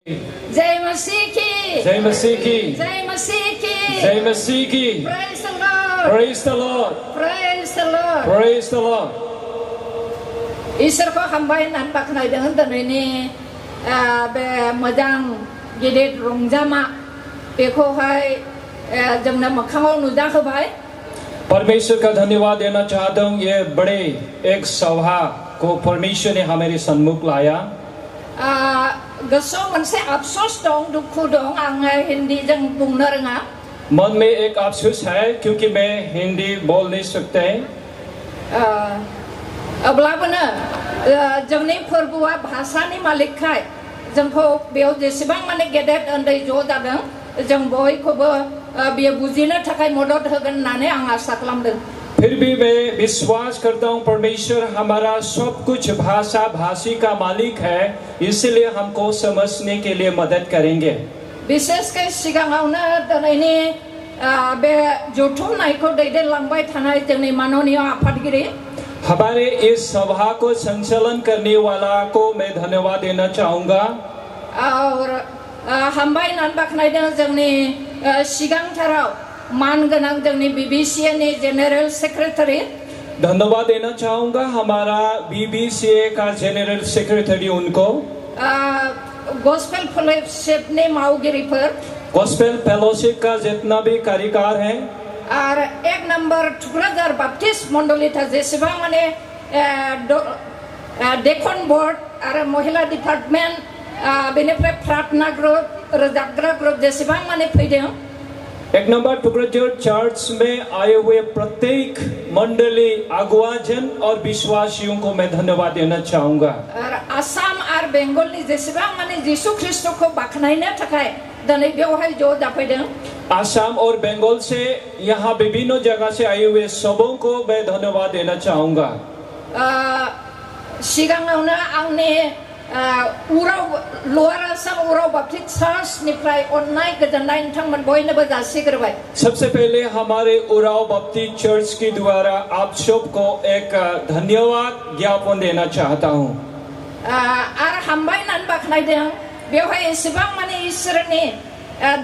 जय मसीह की, जय मसीह की, जय मसीह की, जय मसीह की। Praise the Lord, Praise the Lord, Praise the Lord. Praise the Lord. इसोरखौ हामबायनानै बाख्नायदों दिनैनि बे मोजां गिदिर रंजामा बेखौहाय जोंनो मोखाङाव नुजाहोबाय। परमेश्वर का धन्यवाद देना चाहता हूँ। ये बड़े एक सभा को परमेश्वर ने हमारे सम्मुख लाया। गोसोआव मोनसे अफसोस दं, दुखु दं, आङो हिन्दीजों बुंनो रोङा। मन में एक अफसोस है क्योंकि मैं हिंदी बोल नहीं सकते। अब्लाबोनो जोंनि फोरबोआ भाषानि मालिकखाय जोंखौ बेयाव जेसेबां माने गेदेर उन्दै ज' जादों जों बयखौबो बेयो बुजिनो थाखाय मदद होगोन होननानै आं आसा खालामदों। फिर भी मैं विश्वास करता हूँ परमेश्वर हमारा सब कुछ भाषा भाषी का मालिक है, इसलिए हमको समझने के लिए मदद करेंगे। विशेषकै सिगाङावनो दिनैनि बे जथुमनायखौ दैदेनलांबाय थानाय जोंनि माननीय आफादगिरि हमारे इस सभा को संचालन करने वाला को मैं धन्यवाद देना चाहूँगा। और हामबायनानै बाख्नायदों जोंनि सिगांथाराव मानगोनां जोंनि बीबीसीए जेनेरेल सेक्रेटारि। धन्यवाद देना चाहूँगा हमारा बीबीसीए का जनरल सेक्रेटरी उनको। गॉस्पेल फेलोशिपनि मावगिरिफोर, गॉस्पेल फेलोशिप का जितना भी कार्यकार है, और एक नंबर टुक्राझार बाप्टिस्ट मंडली था जेसेबां माने डेकन बोर्ड और महिला डिपार्टमेंट बेनिफ्राय प्रार्थना ग्रुप रोजाबग्रा ग्रुप जेसेबां माने फैदों। एक नंबर टुक्राझार चर्च में आए हुए प्रत्येक मंडली अगुवाजन और विश्वासियों को मैं धन्यवाद देना चाहूँगा। और आसाम और बेंगलनि जेसेबां माने यीशु ख्रिस्टखौ बाख्नायनो थाखाय दिनै बेवहाय ज' जाफैदों। आसाम और बंगाल से यहाँ विभिन्न जगह से आए हुए सबों को मैं धन्यवाद देना चाहूँगा। सिगाङावनो आंनि उराव लोअर आसाम उराव बाप्टिस्ट चार्चनिफ्राय अननाय गोजोननाय नोंथांमोन बयनोबो जासिग्रोबाय। सबसे पहले हमारे उराव बाप्टिस्ट चर्च के द्वारा आप सबको एक धन्यवाद ज्ञापन देना चाहता हूँ। और हामबायनानै बाख्नायदों बेवहाय एसेबां माने इसोरनि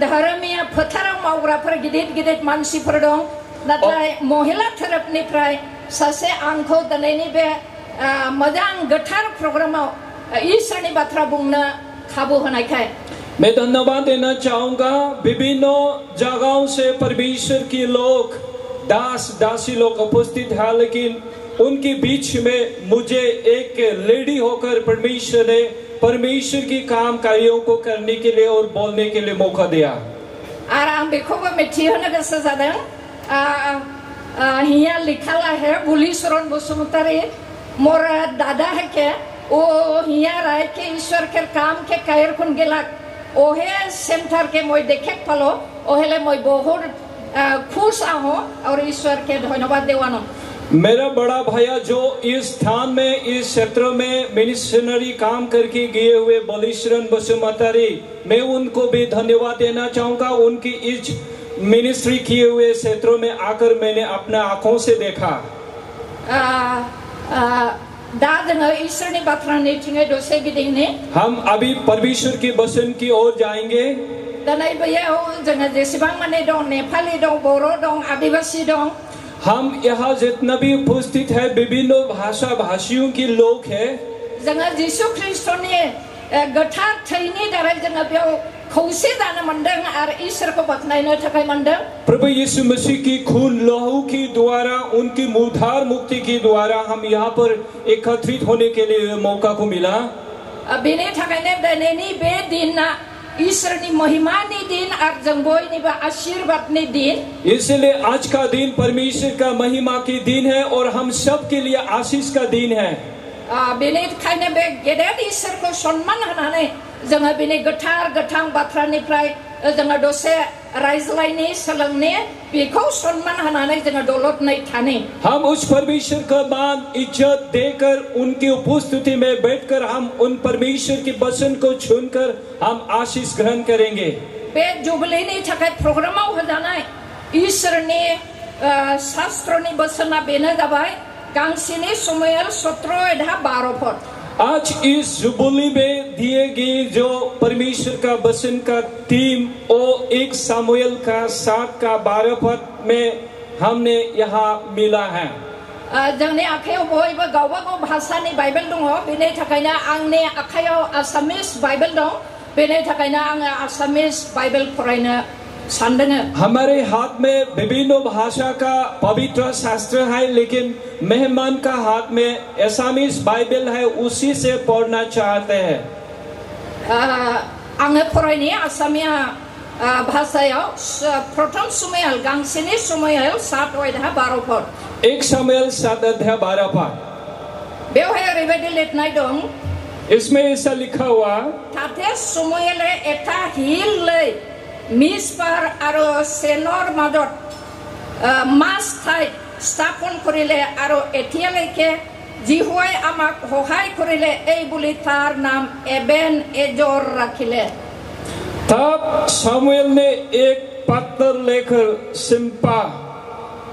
धोरोमिया फोथाराव मावग्राफोर गिदिर गिदिर मानसिफोर दं, नाथाय महिला धोरोमनिफ्राय सासे आंखौ दिनैनि बे मोजां गोथार प्रग्रामाव ईश्वरनि बाथ्रा बुंनो खाबु होनायखाय मैं धन्यवाद देना चाहूँगा। विभिन्न जगहों से परमेश्वर के लोग दास दासी लोग उपस्थित हैं, लेकिन उनके बीच में मुझे एक लेडी होकर परमेश्वर ने परमेश्वर की काम कार्यों को करने के लिए और बोलने के लिए मौका दिया। और आं बेखौबो मिथिहोनो गोसो जादों, हिया लिखाला है बुलिचरण बसुमतारी मोर दादा है के ओ हिया राय के ईश्वर के काम के कायर खुन गेला ओहे सेंटर के मोय देखे पालो ओहेले मोय बहुत खुश आहो और ईश्वर के धन्यवाद देवानो। मेरा बड़ा भैया जो इस स्थान में इस क्षेत्र में मिशनरी काम करके गए हुए बलिशरण बसुमतारी, मैं उनको भी धन्यवाद देना चाहूँगा। उनकी इस मिनिस्ट्री किए हुए क्षेत्रों में आकर मैंने अपने आँखों से देखा। दा जोङो ईश्वरनि बाथ्रानिथिङै दसे गिदिंनि। हम अभी परमेश्वर के वचन की ओर जाएंगे। दिनै बेयाव जोङो जेसेबां माने दं, नेपाली दं, बर' दं, आदिवासी दं। हम यहाँ जितना भी उपस्थित है विभिन्न भाषा भाषियों के लोग हैं। जोङो यीशु ख्रिस्टनि गोथार थैनि दारै जोङो बेयाव खौसे जानो मोनदों और ईश्वरखौ बाख्नायनो थाखाय मोनदों। प्रभु यीशु मसीह की खून लहू के द्वारा उनकी उद्धार मुक्ति के द्वारा हम यहाँ पर एकत्रित होने के लिए मौका को मिला। बेनि थाखायनो दिनैनि बे दिना ईश्वरनि महिमानि दिन और जों बयनिबो आशीर्वादनि दिन। इसलिए आज का दिन परमेश्वर का महिमा के दिन है और हम सब के लिए आशीष का दिन है। बेनिखायनो बे गेदेर ईश्वरखौ सन्मान होनानै जोङो बेनि गोथार गोथां बाथ्रानिफ्राय जोङो दसे रायज्लायनि सोलोंनि, बेखौ सन्मान होनानै जोङो दलदनै थानि। हम उस परमेश्वर का मान इज्जत देकर उनकी उपस्थिति में बैठकर हम उन परमेश्वर के वचन को सुनकर हम आशीष ग्रहण करेंगे। बे जुबलीनि थाखाय प्रोग्रामाव होजानाय ईश्वरनि शास्त्रनि वचना बेनो जाबाय गांसेनि समयाल 17 12 पद। आज इस जुबली में दिए गए जो परमेश्वर का वचन का थीम वो 1 सामुएल का 7 का 12 पद में हमने यहाँ मिला है। जोंनि आखायाव बयबो गावबा गाव भाषानि बाइबेल दङ बेनि थाखायनो आंनि आखायाव आसामिस बाइबेल दं बेनि थाखायनो आङो आसामिस बाइबेल फरायनो सानदों। हमारे हाथ में विभिन्न भाषा का पवित्र शास्त्र है लेकिन मेहमान का हाथ में एसामीज बाइबल है उसी से पढ़ना चाहते हैं। आङो फरायनि आसामिया भाषायाव प्रथम सामुएल गांसेनि सामुएल 7 अध्याय 12 पद 1 सामुएल 7 अध्याय 12 पद बेवहाय ओरैबायदि लिरनाय दं। इसमें ऐसा लिखा हुआ ताते सामुएले एटा हिलै मिसपार आरो सेनर मादत मास ठाইত স্থাপন কৰিলে আৰু এতিয়ালৈকে জিহুৱাই আমাক সহায় কৰিলে এই বুলি তাৰ নাম এবেন এজৰ ৰাখিলে। तब सामुएल ने एक पत्थर लेकर सिम्पा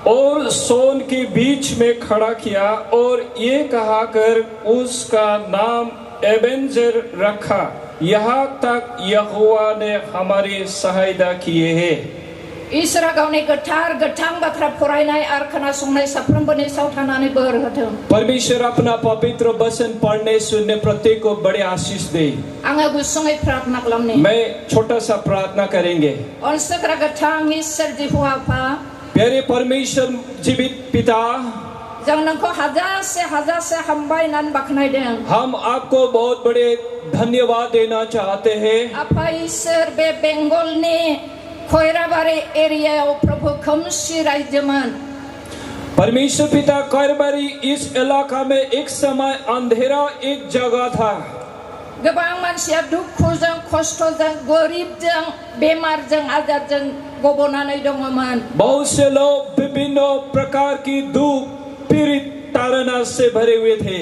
और सोन के बीच में खड़ा किया और ये कहा कर उसका नाम एबेनजर रखा, यहाँ तक यहोवा ने हमारी सहायता किए है। इसोरा गावनि गोथार गोथां बाथ्रा फरायनाय आरो खोनासंनाय साफ्रोमबोनि सायाव थानानै बोर होथों। परमेश्वर अपना पवित्र वचन पढ़ने सुनने प्रत्येक को बड़े आशीष दे। आङो गुसुङै प्रार्थना खालामनि। मैं छोटा सा प्रार्थना करेंगे। अनसोग्रा गोथां इसोर जिहुवा आफा प्यारे परमेश्वर जीवित पिता जों नोंखौ हाजासे हामबायनानै बाख्नायदों। हम आपको बहुत बड़े धन्यवाद देना चाहते हैं। आफा इसोर बे बेंगलनि खैराबारि एरियायाव प्रभु खोमसि रायजोमोन। परमेश्वर पिता खैराबारि इस इलाका में एक समय अंधेरा एक जगह था। गोबां मानसिया दुखुजों खस्थजों गरिबजों बेमारजों आजारजों गबनानै दङमोन। बहुत से लोग विभिन्न प्रकार की दुख पीड़ित ताड़ना से भरे हुए थे।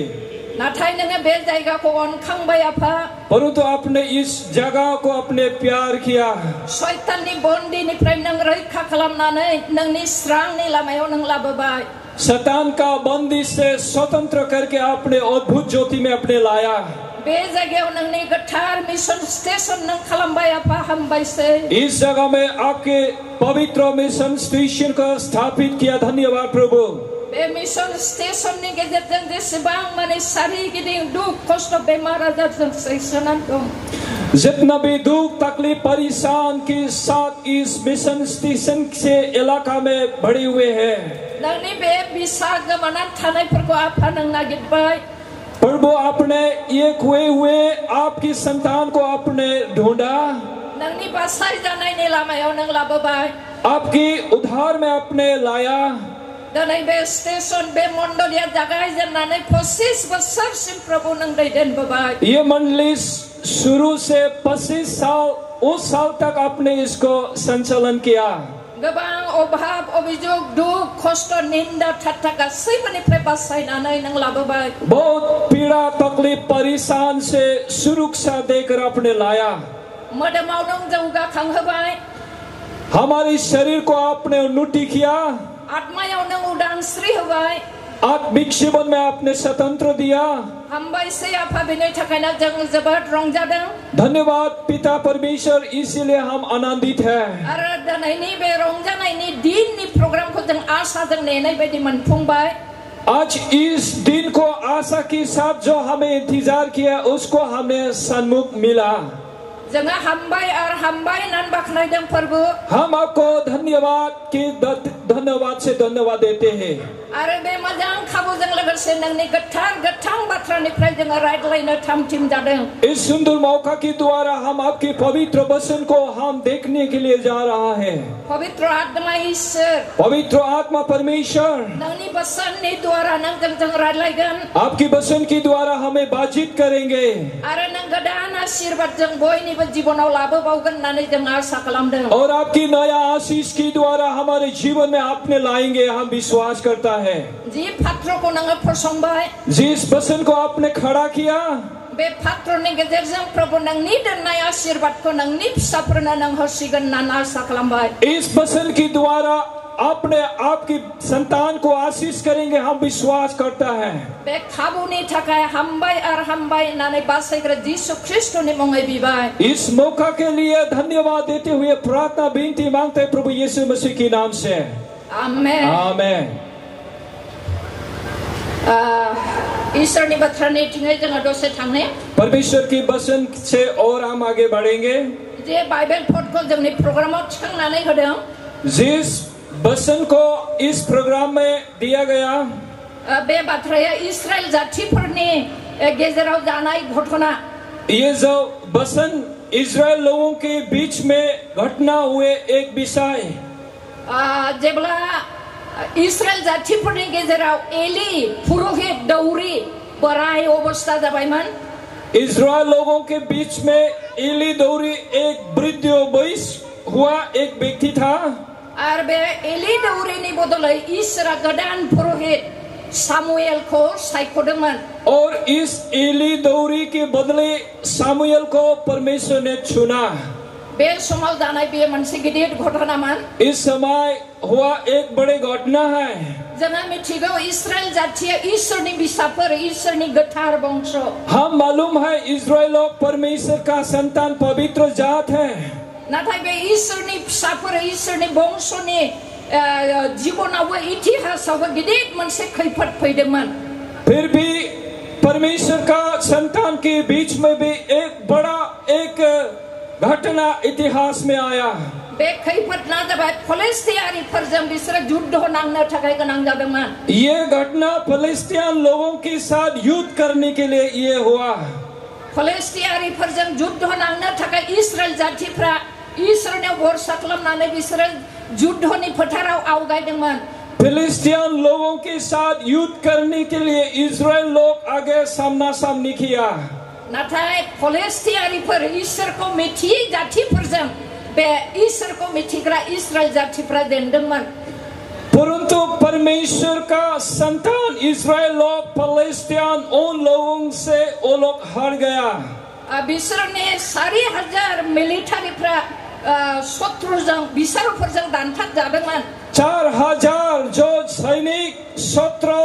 नाथाय नोङो बे जायगाखौ अनखांबाय आफा। परंतु आपने इस जगह को अपने प्यार किया। शैताननि बन्दिनिफ्राय नों रैखा खालामनानै नोंनि स्रांनि लामायाव नों लाबोबाय। शैतान का बंदी से स्वतंत्र करके आपने अद्भुत ज्योति में अपने लाया। बे जगह नोंनि गोथार मिशन स्टेशन नों खालामबाय आफा हामबायसै। इस जगह में आपके पवित्र मिशन स्टेशन को स्थापित किया, धन्यवाद प्रभु। बे मिशन स्टेशननि गेजेरजों जेसेबां माने सारिगिदिं दुख खस्थ बेमार आजारजों सैसोनानै दं, जितना भी दुख तकलीफ परेशान के साथ इस मिशन स्टेशन से इलाका में भरे हुए हैं। नोंनि बे बिसा गोमानानै थानायफोरखौ आफा नों नागिरबाय। प्रभु आपने एक हुए आपकी संतान को आपने ढूंढा। नोंनि बासाय जानायनि लामायाव नों लाबोबाय। आपकी उद्धार में आपने लाया। दिनै बे स्टेशन बे मंडलिया जागायजेननानै 25 बोसोरसिम प्रभु नों दैदेनबोबाय। ये मंडली शुरू से 25 साल उस साल तक आपने इसको संचालन किया। गोबां अभाब अभियोग दुख खस्थ निंदा ठाट्टा गासैबोनिफ्राय बासायनानै नों लाबोबाय। बहुत पीड़ा तकलीफ परेशान से सुरक्षा देकर आपने लाया। मोदोमाव नों जौगाखांहोबाय। हमारे शरीर को आपने उन्नति किया। आत्मायाव नों उदांस्रि होबाय। आत्मिक जीवन में आपने स्वतंत्र दिया। हामबायसै आफा बेनि थाखायनो जों जोबोद रंजादों। धन्यवाद पिता परमेश्वर, इसीलिए हम आनंदित हैं। आरो दिनैनि बे रंजानायनि दिननि प्रग्रामखौ जों आशाजों नेनाय बायदि मोनफुंबाय। आज इस दिन को आशा के साथ जो हमें इंतजार किया उसको हमें सन्मुख मिला। जोङो हामबाय आरो हामबाय होननानै बाख्नायदों प्रभु। हम आपको धन्यवाद से धन्यवाद देते हैं। आरो बे मोजां खाबुजों लोगोसे नोंनि गोथार गोथां बाथ्रानिफ्राय जोङो रायज्लायनो थामथिम जादों। इस सुंदर मौका के द्वारा हम आपके पवित्र वचन को हम देखने के लिए जा रहा है। पवित्र आत्मा ईश्वर, पवित्र आत्मा परमेश्वर नोंनि वचननि द्वारा नों जोंजों रायज्लायगोन। आपकी वचन के द्वारा हमें बातचीत करेंगे। आरो नों गोदान आशीर्वादजों बयनिबो जीवनाव लाबोबावगोन होननानै जों आसा खालामदों। और आपकी नया आशीष के द्वारा हमारे जीवन में आपने लाएंगे, हम विश्वास करता है। जी पात्रखौ नोङो फसंबाय। जिस वचन को आपने खड़ा किया, बे पात्रनि गेजेरजों प्रभु नोंनि दोननाय आशीर्वादखौ नोंनि फिसाफोरनो नों होसिगोन होननानै आसा खालामबाय। इस वचन के द्वारा अपने आपकी संतान को आशीष करेंगे, हम विश्वास करता है। बे खाबुनि थाखाय हामबाय आरो हामबाय होननानै बासायग्रा यीशु ख्रिस्टनि मुङै बिबाय। इस मौका के लिए धन्यवाद देते हुए प्रार्थना विनती मांगते हैं प्रभु यीशु मसीह के नाम से। आमेन। आमेन। ईश्वरनि बाथ्रानिथिङै जोङो दसे थांने। परमेश्वर की वचन से और हम आगे बढ़ेंगे। जे बाइबल पढ़को जोंनि प्रोग्रामाव थिखांनानै होदों, जिस वचन को इस प्रोग्राम में दिया गया, बे बाथ्राया इस्राएल जातिफोरनि गेजेराव जानाय घटना। ये जो वचन इस्राएल लोगों के बीच में घटना हुए एक विषय। जेब्ला इस्राएल जातिफोरनि गेजेराव एली पुरोहित दौरी बोराय अबस्था जाबायमोन। इस्राएल लोगों के बीच में एली दौरी एक वृद्ध वयस्क हुआ एक व्यक्ति था। और बे एली दौरीनि बदलै ईश्वरा गोदान पुरोहित सामुएल को सायख'दोंमोन। और इस एली दौरी के बदले सामुएल को परमेश्वर ने चुना। बे समाव जानाय बे मोनसे गिदिर घटनामोन। इस समय हुआ एक बड़े घटना है। जोङो मिथिगौ इस्राएल जातिया ईश्वरनि बिसाफोर, ईश्वरनि गोथार वंश। हम मालूम है इस्राएल लोग परमेश्वर का संतान, पवित्र जात है। नाथाय बे ईश्वरनि फिसाफोर, ईश्वरनि वंशनि जीवनावबो इतिहासावबो गिदिर मोनसे खैफोद फैदोंमोन। फिर भी परमेश्वर का संतान के बीच में भी एक बड़ा एक घटना इतिहास में आया। बे खैफोदना जाबाय फिलिस्तीयारिफोरजों बिसोरो युद्ध नांनो थाखाय गोनां जादोंमोन। ये घटना फिलिस्तीन लोगों के साथ युद्ध करने के लिए ये हुआ। फिलिस्तीयारिफोरजों युद्ध नांनो थाखाय इस्राएल जातिफ्रा ईश्वरनियाव भरसा खालामनानै बिसोरो युद्धनि फोथाराव आवगायदोंमोन। फिलिस्तीन लोगों के साथ युद्ध करने के लिए इस्राएल लोग आगे सामना सामनी किया। नाथाय फिलिस्तीयारिफोर ईश्वरखौ मिथियै जातिफोरजों बे ईश्वरखौ मिथिग्रा इस्राएल जातिफ्रा जेनदोंमोन। परंतु परमेश्वर का संतान इस्राएल लोग फिलिस्तीन उन लोगों से वो लोग हार गया। बिसोरनि 4000 मिलिटारिफ्रा शत्रुजों बिसोरफोरजों दानथार जादोंमोन। 4000 जो सैनिक शत्रु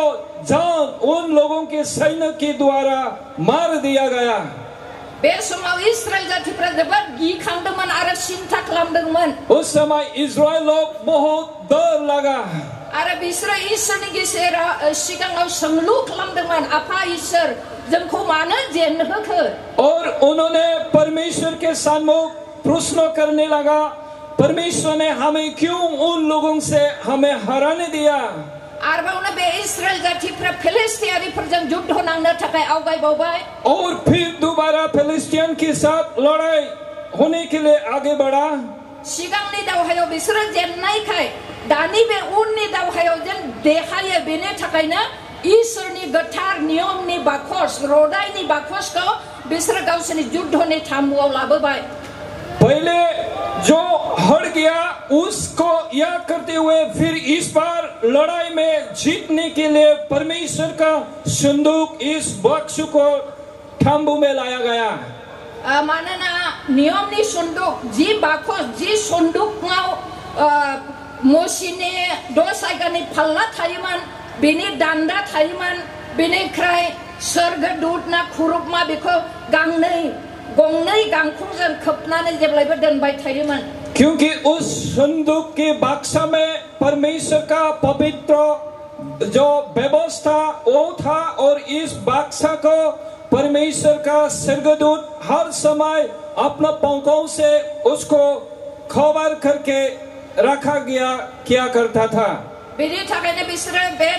जान उन लोगों के सैनिक के द्वारा मार दिया गया। बे समाव इस्राएल जातिफ्रा जोबोद गिखांदोंमोन आरो सिन्था खालामदोंमोन। उस समय इस्राएल लोग बहुत डर लगा। आरो बिसोरो ईश्वरनि गेजेराव सिगाङाव सोंलु खालामदोंमोन, आफा ईश्वर जोंखौ मानो जेननो होखो? और उन्होंने परमेश्वर के सम्मुख प्रश्न करने लगा, परमेश्वर ने हमें क्यों उन लोगों से हमें हराने दिया? आरोबावनो बे इस्राएल जातिफ्रा फिलिस्तीयारिफोरजों युद्ध नांनो थाखाय आवगायबावबाय। और फिर दोबारा फिलिस्तीन के साथ लड़ाई होने के लिए आगे बढ़ा। सिगांनि दावहायाव बिसोरो जेननायखाय दानि बे उननि दावहायाव जेन देरहायो बेनि थाखायनो ईश्वरनि गोथार नियमनि बाखस, रदायनि बाखसखौ बिसोरो गावसोरनि युद्धनि थाम्बुआव लाबोबाय। पहले जो हार गया उसको याद करते हुए फिर इस बार लड़ाई में जीतने के लिए परमेश्वर का संदूक इस बक्स को थाम्बू में लाया गया। मानोना नियमनि सन्दुक जि बाखस जि सन्दुकआव मोसिनि 10 आयगानि फाल्ला थायोमोन, बेनि दान्दा थायोमोन, बेनिफ्राय सोरगोदूतना खुरुबमा बेखौ गंनै गांखंजों खोबनानै जेब्लायबो दोनबाय थायोमोन। क्योंकि उस संदूक के बक्सा में परमेश्वर का पवित्र जो व्यवस्था वो था और इस बक्सा को परमेश्वर का स्वर्गदूत हर समय अपना पंखों से उसको कवर करके रखा गया क्या करता था। बेनि थाखायनो बिसोरो बे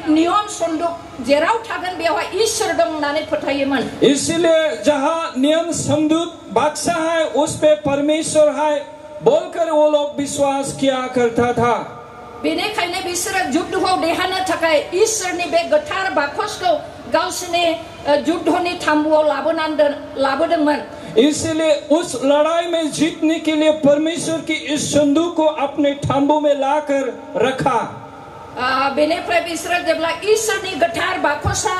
नियम सन्दुक जेराव थागोन बेवहाय ईश्वर दं होननानै फोथायोमोन। इसलिए जहाँ नियम संदूक बक्सा है उस पे परमेश्वर है बोलकर वो लोग विश्वास किया करता था। बेनिखायनो बिसोरो युद्धआव देरहानो थाखाय ईश्वरनि बे गोथार बाखसखौ गावसोरनि युद्धनि थाम्बुआव लाबोदोंमोन। इसलिए उस लड़ाई में जीतने के लिए परमेश्वर की इस संदूक को अपने थाम्बू में लाकर रखा। बेनिफ्राय बिसोरो जेब्ला ईश्वरनि गोथार बाखसा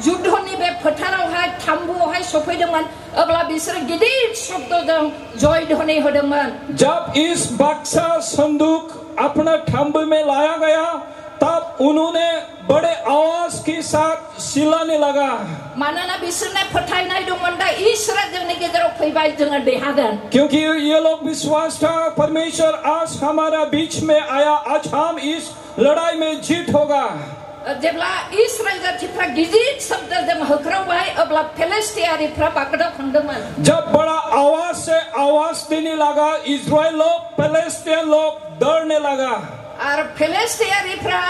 युद्धनि बे फोथारावहाय थाम्बुआवहाय सफैदोंमोन अब्ला बिसोरो गिदिर शब्दजों जय ध्वनि होदोंमोन। जब इस बक्सा संदूक अपना ठंब में लाया गया, तब उन्होंने बड़े आवाज के साथ चिल्लाने लगा। मानोना बिसोरने फोथायनाय दंमोन दा इसोरा जोंनि गेजेराव फैबाय जोङो देरहागोन। क्योंकि ये लोग विश्वास था परमेश्वर आज हमारा बीच में आया, आज हम इस लड़ाई में जीत होगा। जेब्ला इस्राएल जातिफ्रा गिदिर शब्दजों होख्रावबाय अब्ला फिलिस्टियारिफ्रा बागदाव खांदोंमोन। जब बड़ा आवाज से आवाज देने लगा, इस्राएल लोग, फिलिस्तीन लोग डरने लगा। और फिलिस्टियारिफ्रा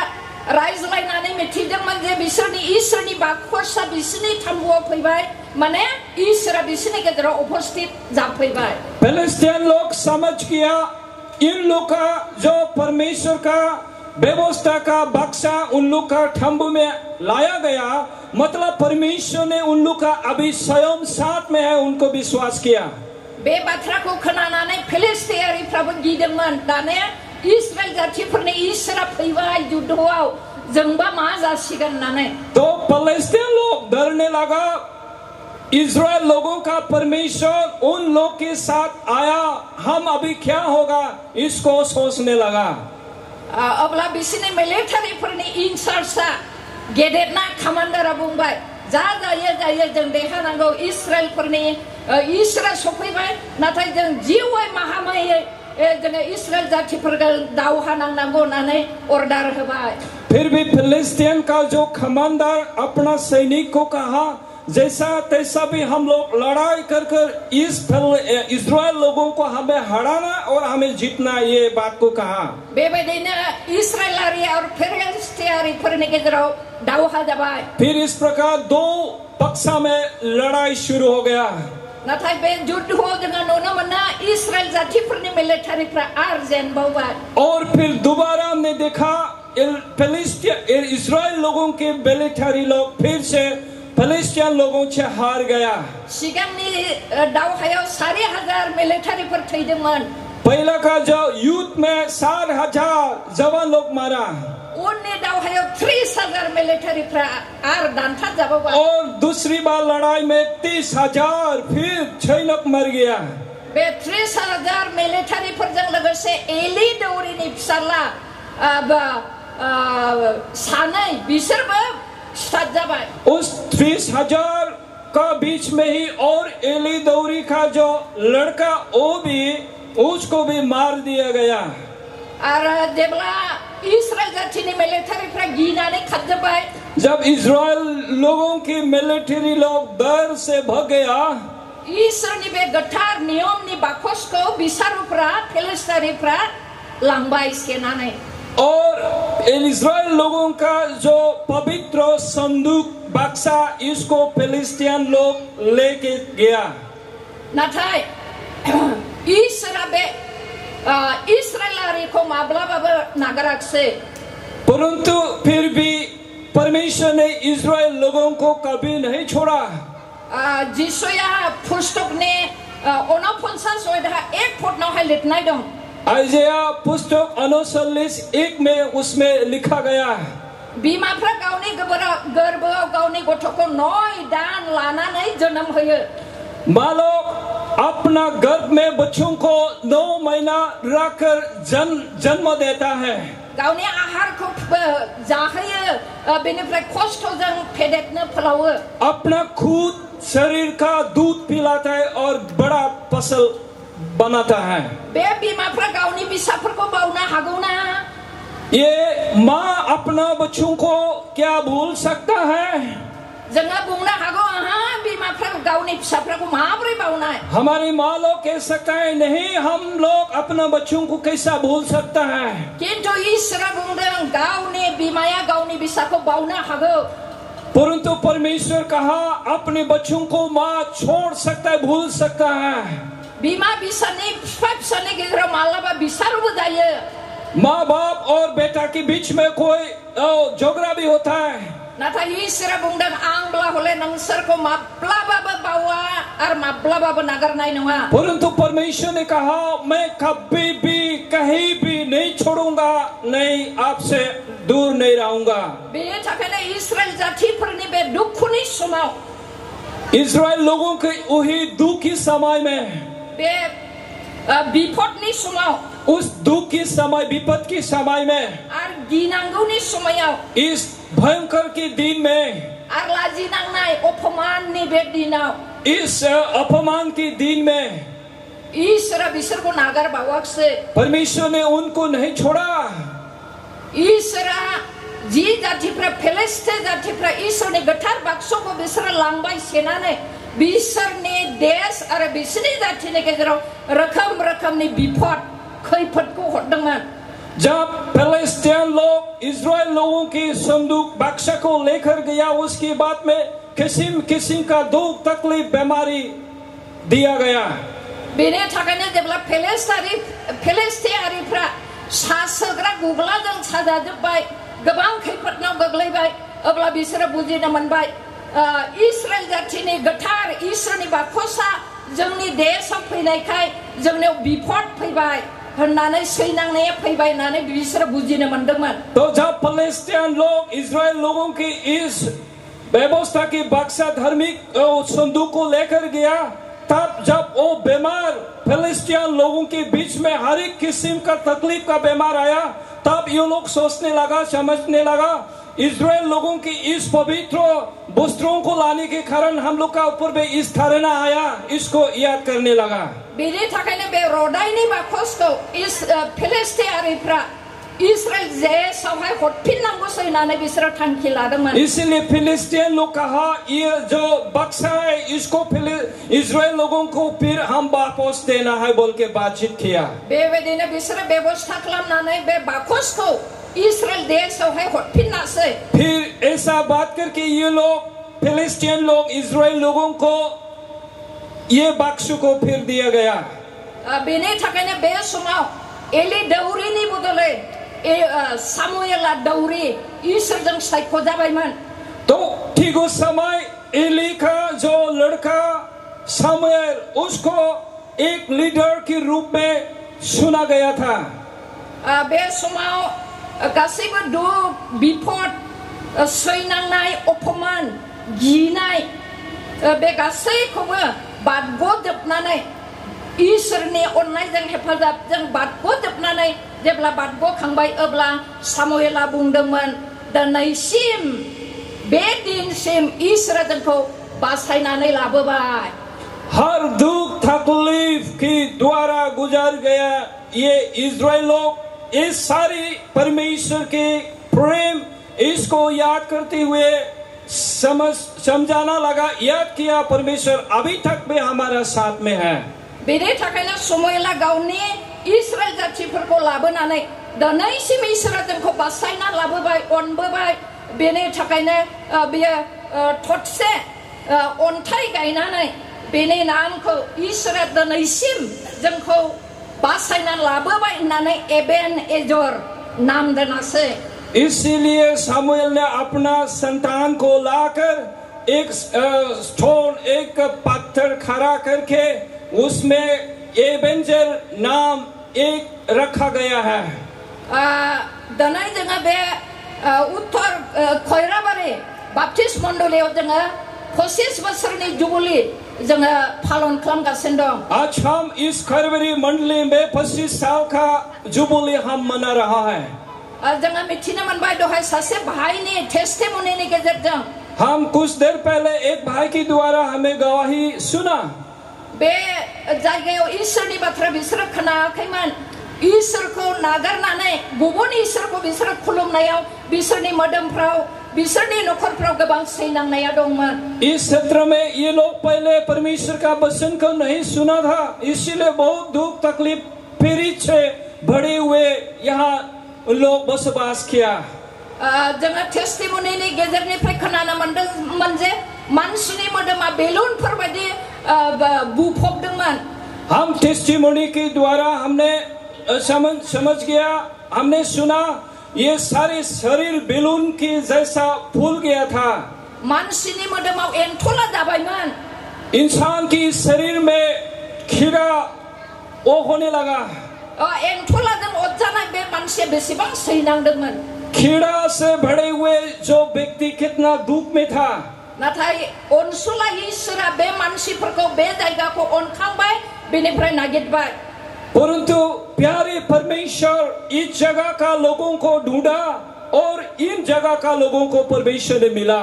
रायज्लायनानै मिथिदोंमोन जे बिसोरनि इसोरनि बाकवासा बिसोरनि थाम्बुआव फैबाय, माने इसोरा बिसोरनि गेजेराव उपस्थित जाफैबाय। फिलिस्तीन लोग समझ गया इन लोग का जो परमेश्वर का व्यवस्था का बक्सा उन लोग का ठंब में लाया गया, मतलब परमेश्वर ने उन लोग का अभी स्वयं साथ में है, उनको विश्वास किया। बे बाथ्राखौ खोनानानै फिलिस्टियारिफ्राबो गिदोंमोन, दानिया इस्राएल जातिफोरनि इसोरा फैबाय युद्धआव, जोंबा मा जासिगोन होननानै। तो फिलिस्तीन लोग डरने लगा, इस्राएल लोगों का परमेश्वर उन लोग के साथ आया, हम अभी क्या होगा इसको सोचने लगा। अब्ला बिसोरनि मिलिटारिफोरनि इनचार्जआ गेदेरना कमान्डारा बुंबाय, जा जायो जों देरहानांगौ, इस्राएलफोरनि इसोरा सफैबाय, नाथाय जों जिउयै माहामायै जोङो इस्राएल जातिफोरजों दावहा नांनांगौ होननानै अर्डार होबाय। फिर भी फिलिस्तीन का जो कमांडर अपना सैनिक को कहा, जैसा तैसा भी हम लोग लड़ाई कर इस इस्राएल लोगों को हमें हराना और हमें जीतना, ये बात को कहा। बेबायदिनो इस्राएलारि और फिलिस्टियारिफोरनि गेजेराव दावहा जाबाय। फिर इस प्रकार दो पक्ष में लड़ाई शुरू हो गया। नाथाय बे युद्धआव जोङो नुनो मोनो इस्राएल जातिफोरनि मिलिटारिफ्रा आरो जेनबावबाय। और फिर दोबारा हमने देखा इस्राएल लोगों के मिलिटारी लोग फिर से फिलिस्तीन लोगों से हार गया। सिगांनि दावहायाव 4,000 मिलिटारिफोर थैदोंमोन। पहला का जो युद्ध में 4,000 जवान लोग मारा। उननि दावहायाव 30,000 मिलिटारिफ्रा आरो दानथार जाबावबाय। और दूसरी बार लड़ाई में 30,000 फिर सैनिक मर गया। बे 30,000 मिलिटारिफोरजों लोगोसे एली दौरिनि फिसाला सानै बिसोरबो स्टार्ट जाबाय। उस 30,000 का बीच में ही और एली दौरी का जो लड़का वो भी, उसको भी मार दिया गया। और जेब्ला इस्राएल जातिनि मिलिटारिफ्रा गिनानै खारजोब्बाय, जब इस्राएल लोगों की मिलिट्री लोग डर से भाग गया, इसोरनि बे गोथार नियमनि बाकसखौ बिसारुफ्रा फिलिस्टियारिफ्रा लांबाय सेनानै। और इस्राएल लोगों का जो पवित्र संदूक बक्सा, इसको फिलिस्तीन लोग लेके गया। नाथाय इसोरा बे इस्राएलारिखौ माब्लाबाबो नागाराखिसै। परंतु फिर भी परमेश्वर ने इस्राएल लोगों को कभी नहीं छोड़ा। जिसुया पुस्तकनि 49 अध्याय 1 पदनावहाय लिरनाय दं। आइजाया पुस्तक 39:1 में उसमें लिखा गया है, बिमाफ्रा गावनि गोरबोआव गावनि गथ'खौ 9 दान लानानै जोनोम होयो। माँ लोग अपना गर्भ में बच्चों को 9 महीना रखकर जन्म देता है। गावनि आहारखौ जाहोयो, बेनिफ्राय खस्थ'जों फेदेरनो फोलावो। अपना खुद शरीर का दूध पिलाता है और बड़ा फसल बनाता है। बे बिमाफ्रा गावनि फिसाफोरखौ बावनो हागौ ना? ये माँ अपना बच्चों को क्या भूल सकता है? जोङो बुंनो हागौ, बिमाफ्रा गावनि फिसाफोरखौ माबोरै बावनाय? हमारी माँ लोग कह सकता है, नहीं हम लोग अपना बच्चों को कैसा भूल सकता है। किन्तु ईश्वरा बुंदों गावनि बिमाया गावनि फिसाखौ बावनो हागौ। परंतु परमेश्वर कहा अपने बच्चों को माँ छोड़ सकता है, भूल सकता है। बिमा बिसानि फिफा फिसानि गेजेराव मालाबा बिसारबो जायो। माँ बाप और बेटा के बीच में कोई झगड़ा भी होता है। नाथाय ईश्वरा बुंदों आंब्ला हले नोंसोरखौ माब्लाबाबो बावा आरो माब्लाबाबो नागारनाय नङा। परंतु परमेश्वर ने कहा मैं कभी भी कहीं भी नहीं छोड़ूंगा, नहीं आपसे दूर नहीं रहूंगा। बेनि थाखायनो इस्राएल जातिफोरनि बे दुखुनि समाव, इस्राएल लोगों के वही दुख के समय में, बे बिपदनि समाव उस दुख के समय, विपद के समय में, आर गिनांगौनि समायाव, इस भयंकर के दिन में, आर लाजिनांनाय अपमाननि बे दिनाव, इस अपमान के दिन में ईश्वरा बिसोरखौ नागारबावाखसै। परमेश्वर ने उनको नहीं छोड़ा। ईश्वरा जी जातिफ्रा फिलिस्तीन जातिफ्रा ईश्वरनि गोथार बाक्सखौ बिसोरो लांबाय सेनानै बिसोरनि देश आरो बिसोरनि जातिनि गेजेराव रोखोम रोखोमनि बिपद खैफोदखौ हरदोंमोन। जब फिलिस्तीन लोग इस्राएल लोगों की संदूक बक्सा को लेकर गया, उसके बाद में किस्म किस्म का दुख तकलीफ बीमारी दिया गया। बेनि थाखायनो जेब्ला फिलिस्तीयारिफ्रा सासोग्रा गुग्लाजों साजाजोब्बाय, गोबां खैफोदनाव गोग्लैबाय, अब्ला बिसोरो बुजिनो मोनबाय इस्राएल जातिनि गोथार ईश्वरनि बाखसा जोंनि देशआव फैनायखाय जोंनियाव बिपद फैबाय होननानै सैनांनाया फैबाय होननानै बिसोरो बुजिनो मोनदोंमोन। तो जब फिलिस्तीन लोग इस्राएल लोगों की इस व्यवस्था की बक्सा धार्मिक संदूक को लेकर गया, तब जब वो बीमार फिलिस्तीन लोगों के बीच में हर एक किस्म का तकलीफ का बीमार आया, तब ये लोग सोचने लगा, समझने लगा इस्राएल लोगों की इस पवित्र वस्त्रों को लाने के कारण हम लोग का ऊपर में इस धारणा आया, इसको याद करने लगा। बेनि थाखायनो बे रदाइनि बाखसखौ फिलिस्तीयारिफ्रा इस्राएल देशआवहाय हरफिननांगौसै होननानै बिसोरो थांखि लादोंमोन। इसलिए फिलिस्तीन लोग कहा ये जो बक्सा है इसको इस्राएल लोगों को फिर हम वापस देना है बोल के बातचीत किया। बेबायदिनो बिसोरो बेबस्था खालामनानै बे बाखसखौ इस्राएल देशआवहाय हरफिननासै। फिर ऐसा बात करके ये लोग फिलिस्तीन लोग इस्राएल लोगों को ये बक्स को फिर दिया गया। बेनि थाखायनो बे समाव एली दौरिनि बदलै सामुएला दौरी ईश्वरजों सायख'जाबायमोन। तो ठीक उस समय एली का जो लड़का सामुएल, उसको एक लीडर के रूप में सुना गया था। बे समाव गासैबो दुख बिपद सैनांनाय अपमान गिनाय बे गासैखौबो बारग'जोबनानै ईश्वरनि अननायजों हेफाजाबजों बारग'जोबनानै जेब्ला बारग'खांबाय, अब्ला सामुएला बुंदोंमोन दिनैसिम बे दिनसिम ईश्वरा जोंखौ बासायनानै लाबोबाय। हर दुख तकलीफ के द्वारा गुजर गया ये इस्राएल लोग, इस सारी परमेश्वर के प्रेम इसको याद करते हुए समझाना लगा, याद किया परमेश्वर अभी तक भी हमारा साथ में है। बेनि थाखायनो सामुएला गावनि इस्राएल जातिफोरखौ लाबोनानै दिनैसिम ईश्वरा जोंखौ बासायना लाबोबाय, अनबोबाय। बेनि थाखायनो बियो थरसे अन्थाइ गायनानै बेनि नामखौ ईश्वरा दिनैसिम जोंखौ बासायना लाबोबाय होननानै एबेन एजर नाम दोनासै। इसीलिए सामुएल ने अपना संतान को लाकर एक स्टोन, एक पत्थर खड़ा करके उसमें एबेंजर नाम एक रखा गया है। दिनै जोङो बे उत्तर खैराबारि बाप्टिस्ट मण्डलीयाव जोङो 25 बोसोरनि जुबली जोङो पालन खालामगासिनो दं। आज हम इस खैराबारि मंडली में 25 साल का जुबली हम मना रहा है। जोङो मिथिनो मोनबाय दहाय सासे भाइनि टेस्टिमनीनि गेजेरजों, हम कुछ देर पहले एक भाई के द्वारा हमें गवाही सुना। बे जायगायाव ईश्वरनि बाथ्रा बिसोरो खोनायाखैमोन। ईश्वरखौ नागारनानै गुबुन ईश्वरखौ बिसोरो खुलुमनायाव बिसोरनि मोदोमफ्राव, बिसोरनि नखरफ्राव गोबां सैनांनाया दंमोन। इस क्षेत्र में ये लोग पहले परमेश्वर का वचन को नहीं सुना था, इसीलिए बहुत दुख तकलीफ पीड़ित से भरे हुए यहाँ लोग बसवास किया। जोङो टेस्टिमनीनि गेजेरनिफ्राय खोनानो मोनदोंमोन जे मानसिनि मोदोमा बेलुनफोर बायदि बुफबदोंमोन। हम टेस्टिमनी के द्वारा हमने समझ गया, हमने सुना ये सारे शरीर बेलून के जैसा फूल गया था। मानसिनि मोदोमाव एन्थला जाबायमोन। इंसान की शरीर में कीड़ा वो होने लगा। एन्थलाजों अरजानाय बे मानसिया बेसेबां सैनांदोंमोन। कीड़ा से भरे हुए जो व्यक्ति कितना दुख में था। नाथाय अनसुला ईश्वरा बे मानसिफोरखौ बे जायगाखौ अनखांबाय, बेनिफ्राय नागिरबाय। परंतु प्यारे परमेश्वर इस जगह का लोगों को ढूंढा और इन जगह का लोगों को परमेश्वर ने मिला।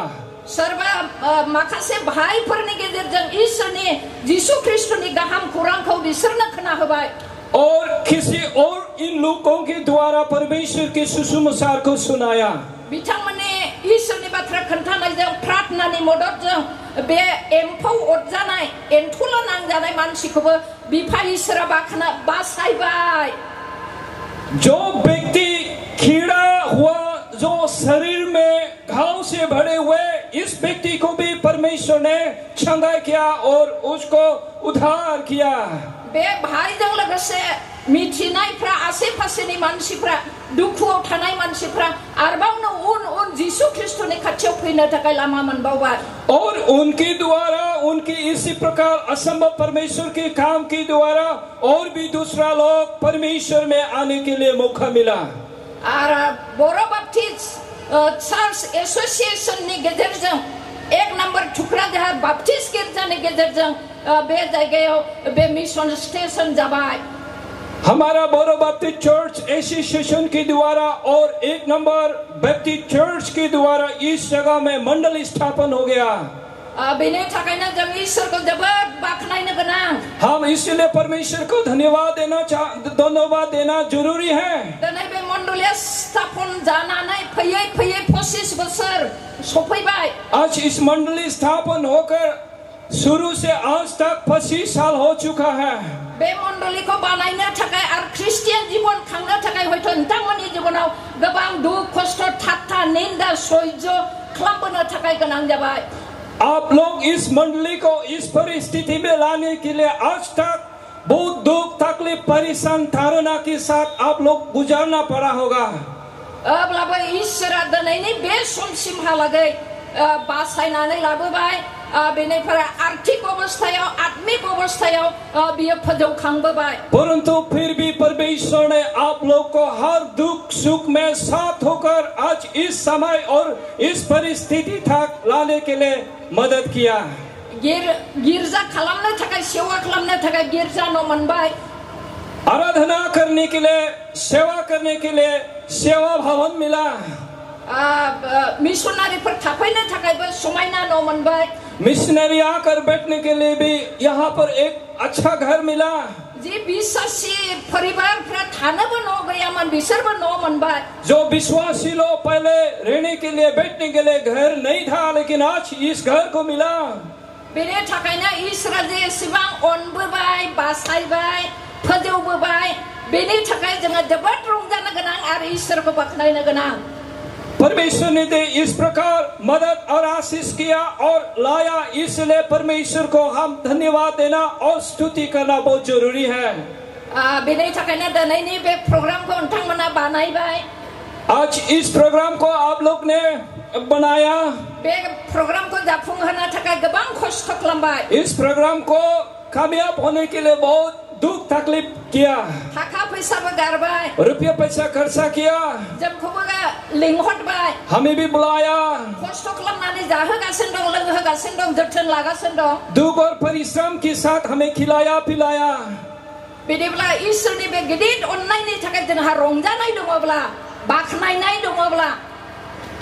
सोरबा माखासे भाइफोरनि गेजेरजों इसोरनि जिसु ख्रिस्टनि गाहाम खौरांखौ बिसोरनो खोनाहोबाय। और किसी और इन लोगों के द्वारा परमेश्वर के सुसमाचार को सुनाया। बिथांमोननि इसोरनि बाथ्रा खोन्थानायजों प्रार्थनानि मददजों बे एम्फौ अरजानाय एन्थुला नांजानाय मानसिखौबो बिफा इसोरा बासायबाय। जो व्यक्ति कीड़ा हुआ, जो शरीर में घाव से भरे हुए, इस व्यक्ति को भी परमेश्वर ने चंगा किया और उसको उद्धार किया। बे भाइजों लोगोसे मिथिनायफ्रा आसे पासेनि मानसिफ्रा दुखुआव थानाय मानसिफ्रा आरोबावनो उन जिसु ख्रिस्टनि खाथियाव फैनो थाखाय लामा मोनबावबाय। और उनके द्वारा उनकी इसी प्रकार असंभव परमेश्वर के काम के द्वारा और भी दूसरा लोग परमेश्वर में आने के लिए मौका मिला। और बोरो बाप्टिस्ट चर्च एसोसिएशननि गेजेरजों 1 नम्बर टुक्राझार बाप्टिस्ट गिर्जानि गेजेरजों बे जायगायाव बे मिशन स्टेशन जाबाय। हमारा बोरो बाप्टिस्ट चर्च एसोसिएशन के द्वारा और 1 नंबर बाप्टिस्ट चर्च के द्वारा इस जगह में मंडल स्थापन हो गया। बेनि थाखायनो जों ईश्वरखौ जोबोद बाख्नायनो गोनां। हम इसलिए परमेश्वर को धन्यवाद देना जरूरी है। दिनै बे मण्डलिया स्थापन जानानै फैयै 25 बोसोर सफैबाय। आज इस मंडली स्थापन होकर शुरू से आज तक 25 साल हो चुका है। बे मण्डलिखौ बानायनो थाखाय आरो ख्रिस्टियान जीवन खांनो थाखाय हयथ' नोंथांमोननि जिबनाव गोबां दुख खस्थ ठाट्टा निन्दा सह्य खालामबोनो थाखाय गोनां जाबाय। आप लोग इस मंडली को इस परिस्थिति में लाने के लिए आज तक बहुत दुख तकलीफ परेशान धारणा के साथ आप लोग गुजारना पड़ा होगा। अब्लाबो ईश्वरा दिनैनि बे समसिमहालागै बासायनानै लाबोबाय। बेनिफ्राय आर्थिक अवस्थायाव आत्मिक अवस्थायाव बियो फोजौखांबोबाय। परंतु फिर भी परमेश्वर ने आप लोग को हर दुख सुख में साथ होकर आज इस समय और इस परिस्थिति तक लाने के लिए मदद किया। गिरजा खालामनो थाखाय सेवा खालामनो थाखाय गिरजा न' मोनबाय। आराधना करने के लिए सेवा करने के लिए सेवा भवन मिला। मिशनारिफोर थाफैनो थाखायबो समायना न' मोनबाय। मिशनरी आकर बैठने के लिए भी यहाँ पर एक अच्छा घर मिला। जी विश्वासी परिवारफ्रा थानोबो न' गैयामोन बिसोरबो न' मोनबाय। जो विश्वासी लोग पहले रहने के लिए बैठने के लिए घर नहीं था, लेकिन आज इस घर को मिला। बेनि थाखायनो ईश्वरा जे एसेबां अनबोबाय बासायबाय फोजौबोबाय, बेनि थाखाय जोङो जोबोद रंजानो गोनां आरो ईश्वरखौ बाख्नायनो गोनां। परमेश्वर ने इस प्रकार मदद और आशीष किया और लाया, इसलिए परमेश्वर को हम धन्यवाद देना और स्तुति करना बहुत जरूरी है। बेनि थाखायनो दिनैनि बे प्रग्रामखौ नोंथांमोना बानायबाय। आज इस प्रोग्राम को आप लोग ने बनाया। बे प्रग्रामखौ जाफुंहोनो थाखाय गोबां खस्थ' खालामबाय। इस प्रोग्राम को कामयाब होने के लिए बहुत दुख तकलीफ किया। थाखा फैसाबो गारबाय। रुपया पैसा खर्चा किया। जोंखौबो लिंहरबाय। हमें भी बुलाया। खस्थ' खालामनानै जाहोगासिनो दं, लोंहोगासिनो दं, जोथोन लागासिनो दं। दुख और परिश्रम के साथ हमें खिलाया पिलाया। बिदिब्ला ईश्वरनि बे गिदिर अननायनि थाखाय जोंहा रंजानाय दङब्ला, बाख्नायनाय दङब्ला,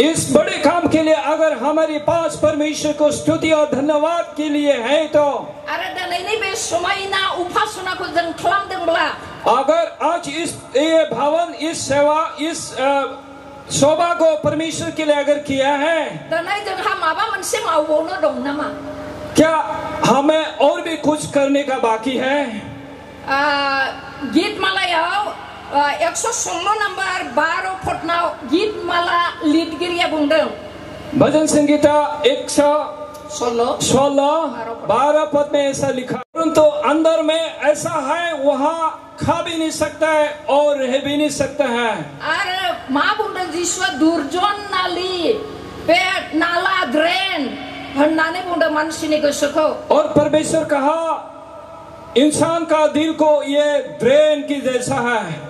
इस बड़े काम के लिए अगर हमारे पास परमेश्वर को स्तुति और धन्यवाद के लिए है तो, आरो दिनैनि बे समायना उपासनाखौ जों खालामदोंब्ला, अगर आज इस ये भवन इस सेवा इस शोभा को परमेश्वर के लिए अगर किया है, दिनै जोंहा माबा मोनसे मावबावनो दं नामा? क्या हमें और भी कुछ करने का बाकी है? गीतमालायाव 116 नम्बर 12 फटनाव गीतमाला लिरगिरिया बुंदों, भजन संगीता 116 12 पद में ऐसा लिखा, परंतु अंदर में ऐसा है वहाँ खा भी नहीं सकता है और रह भी नहीं सकता है। आरो मा बुंदों जिसुआ दुर्जन नाली बे नाला ड्रेन होननानै बुंदों मानसिनि गोसोखौ। और परमेश्वर कहा इंसान का दिल को ये ड्रेन की जैसा है।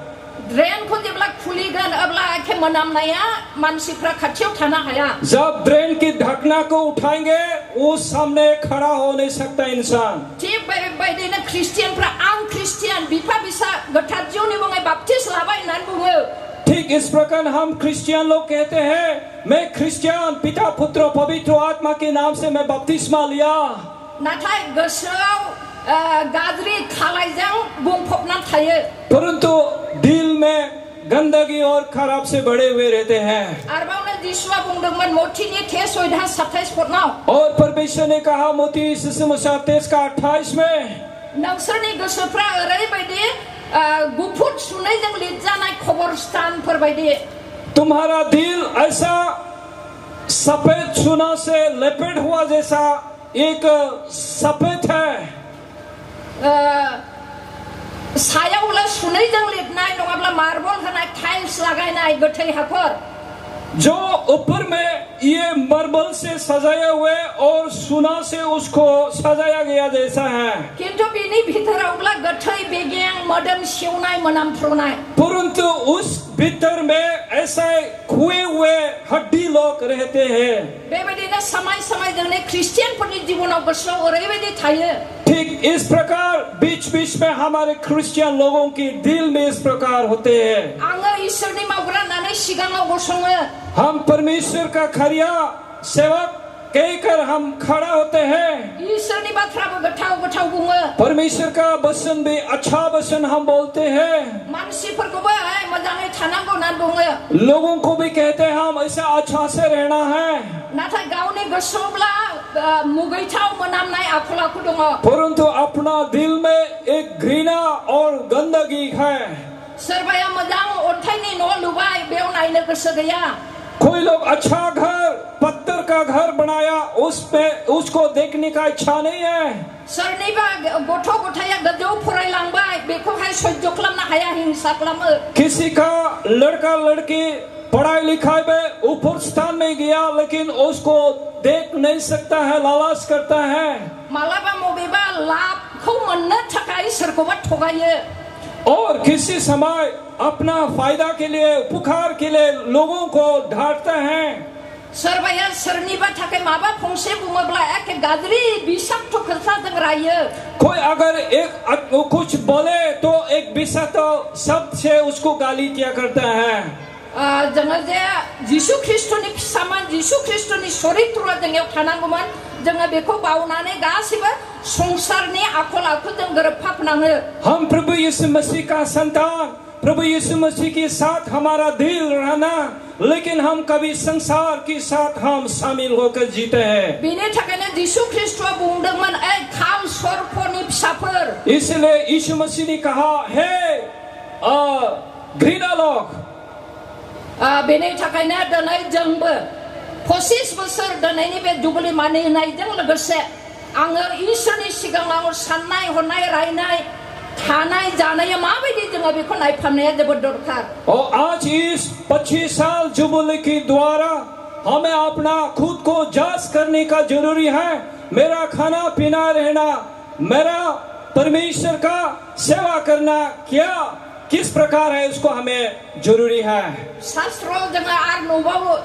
ड्रेन को जेब्ला खुलिगोन अब्ला एखे मोनामनाया मानसिफ्रा खाथियाव थानो हाया। जब ड्रेन की ढकना को उठाएंगे उस सामने खड़ा हो नहीं सकता इंसान। थिग बेबायदिनो ख्रिस्टियानफ्रा आं ख्रिस्टियान बिफा बिसा गोथार जिउनि मुङै बाप्तिस लाबाय होननानै बुङो। ठीक इस प्रकार हम क्रिश्चियन लोग कहते हैं, मैं क्रिश्चियन पिता पुत्र पवित्र आत्मा के नाम से मैं बपतिस्मा लिया। नाथाय गोसोआव गाज्रि खालायजों बुंफबनानै थायो। परंतु दिल में गंदगी और खराब से बड़े हुए रहते हैं। आरोबावनो जिसुआ बुंदोंमोन मथिनि 3:27 पदनाव। और परमेश्वर ने कहा मत्ती सुसमाचार 23:28 में, नोंसोरनि गोसोफ्रा ओरैबायदि गुफुर सुनैजों लिरजानाय खबरस्तानफोर बायदि। तुम्हारा दिल ऐसा सफेद चूना से लपेट हुआ जैसा एक सफेद है। सायावला सुनैजों लिरनाय नङाब्ला मार्बल होनाय टाइल्स लागायनाय गोथै हाफोर। जो ऊपर में ये मार्बल से सजाया हुए और सोना से उसको सजाया गया जैसा है। किंतु बिनि भितरावब्ला गोथै बेगें मोदोम सेवनाय मोनामफ्रुनाय। परंतु उस भीतर में ऐसे खोए हुए हड्डी लोग रहते हैं। बेबायदिनो समाय समाय जोंनि क्रिश्चियनफोरनि जिबनाव गोसोआव ओरैबायदि थायो। ठीक इस प्रकार बीच बीच में हमारे क्रिश्चियन लोगों की दिल में इस प्रकार होते हैं। आङो ईश्वरनि मावग्रा होननानै सिगाङाव गसङो। हम परमेश्वर का खरिया सेवक कहकर हम खड़ा होते हैं। ईश्वरनि बाथ्राबो गोथाव गोथाव बुङो। परमेश्वर का वचन भी अच्छा वचन हम बोलते हैं। मानसिफोरखौबो मोजाङै थानांगौ होननानै बुङो। लोगों को भी कहते हैं हम ऐसा अच्छा से रहना है। नाथाय गावनि गोसोआवब्ला मुगैथाव मोनामनाय आखल आखु दङ। परंतु अपना दिल में एक घृणा और गंदगी है। सोरबाया मोजां अन्थाइनि न' लुबाय, बेयाव नायनो गोसो गैया। कोई लोग अच्छा घर पत्थर का घर बनाया, उसमें उसको देखने का इच्छा नहीं है। सोरनिबा गथ' गथाया गोजौ फरायलांबाय, बेखौहाय सह्य खालामनो हाया, हिंसा खालामो। किसी का लड़का लड़की पढ़ाई लिखाई में ऊपर स्थान में गया, लेकिन उसको देख नहीं सकता है, लालच करता है। मालाबा मबेबा लाभखौ मोननो थाखाय सोरखौबा थगायो। और किसी समय अपना फायदा के लिए पुकार के लिए लोगों को ढांढते हैं। सोरबाया सोरनिबा थाखाय माबा फंसे बुङोब्ला एके गाज्रि बिसाक्थ खोथाजों रायो। कोई अगर एक कुछ बोले तो एक बिसाक्थ शब्द से उसको गाली किया करता है। जोङो जे जिसु ख्रिस्टनि फिसामोन, जिसु ख्रिस्टनि चरित्रआ जोंनियाव थानांगौमोन, जोङो बेखौ बावनानै गासिबो संसारनि आखल आखुजों गोरोबफानाङो। हम प्रभु यीशु मसीह का संतान, प्रभु यीशु मसीह के साथ हमारा दिल रहना, लेकिन हम कभी संसार के साथ हम शामिल होकर जीते हैं। बेनि थाखायनो जिसु ख्रिस्टआ बुंदोंमोन, ए खाल सर्पनि फिसाफोर। इसलिए यीशु मसीह ने कहा, हे घृणा लोग। बेनि थाखायनो दिनै जोंबो 25 बोसोर दिनैनि बे जुबली मानिनायजों लोगोसे आङो ईश्वरनि सिगाङाव साननाय हनाय रायनाय थानाय जानाया माबायदि जोङो बेखौ नायफामनाया जोबोद दरकार। और आज इस 25 साल जुबली के द्वारा हमें अपना खुद को जांच करने का जरूरी है। मेरा खाना पीना रहना, मेरा परमेश्वर का सेवा करना क्या किस प्रकार है, उसको हमें जरूरी है। शास्त्र जोङो आरो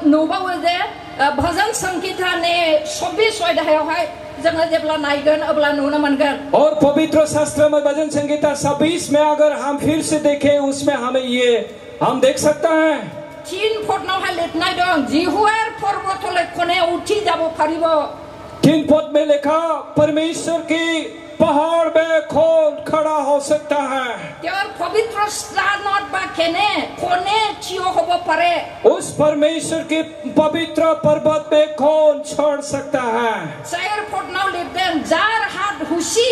नुबावो जे भजन संहितानि 26 अध्यायावहाय जोङो जेब्ला नायगोन अब्ला नुनो मोनगोन। और पवित्र शास्त्र में भजन संहिता 26 में अगर हम फिर से देखें, उसमें हमें ये हम देख सकते हैं। 3 पदनावहाय लिरनाय दं, जिहुवार पर्वतले खने उठी जाबो पारिब। 3 पद में लिखा, परमेश्वर की पहाड़ में कौन खड़ा हो सकता है। তেওঁৰ पवित्र स्थाনত बा केने कोने থিয় হ'ব পাৰে। उस परमेश्वर के पवित्र पर्वत में कौन चढ़ सकता है। 4 पदनाव लिरदों, जार हाथ हुसी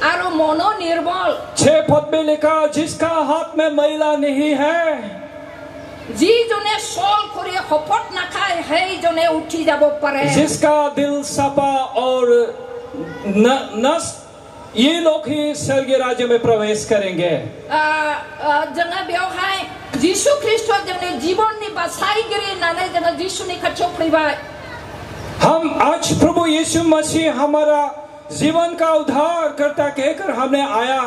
आरो मनो निर्मल। 6 पद में लिखा, जिसका हाथ में मैला नहीं है। যিজনে চল কৰি শপত নাখায়, সেইজনে উঠি যাব পাৰে। जिसका दिल सपा और नष्ट, ये लोग ही स्वर्गीय राज्य में प्रवेश करेंगे। जोङो बेवहाय जिसु ख्रिस्ट जोंनि जीवननि बासायगिरि होननानै जोङो जिसुनि खाथियाव फैबाय। हम आज प्रभु यीशु मसीह हमारा जीवन का उद्धार करता कहकर हमने आया।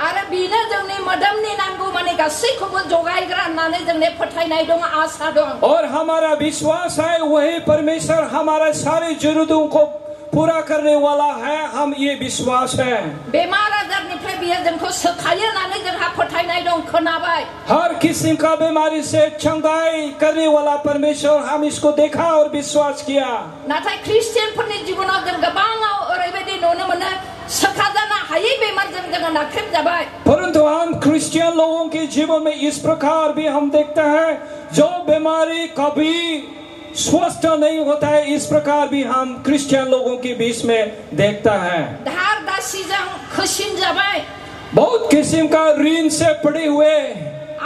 आरो बिनो जोंनि मोदोमनि नांगौ माने गासैखौबो जगायग्रा होननानै जोंनि फोथायनाय दं, आसा दं। और हमारा विश्वास है वही परमेश्वर हमारे सारी जरूरतों को पूरा करने वाला है। हम ये विश्वास है। बेमार आजारनिफ्राय बियो जोंखौ सोखायो होननानै जोंहा फोथायनाय दं। जों खोनाबाय हर किस्म का बीमारी से चंगाई करने वाला परमेश्वर, हम इसको देखा और विश्वास किया। नाथाय क्रिस्टियानफोरनि जिबनाव जों गोबाङाव ओरैबायदि नुनो मोनो सोखाजानो हायै बेमारजों जोङो नाख्रेबजाबाय। परंतु हम क्रिश्चियन लोगों के जीवन में इस प्रकार भी हम देखते हैं, जो बीमारी कभी स्वस्थ नहीं होता है, इस प्रकार भी हम क्रिश्चियन लोगों के बीच में देखता है। धार दासिजों खोसिनजाबाय, बहुत किस्म का ऋण से पड़े हुए।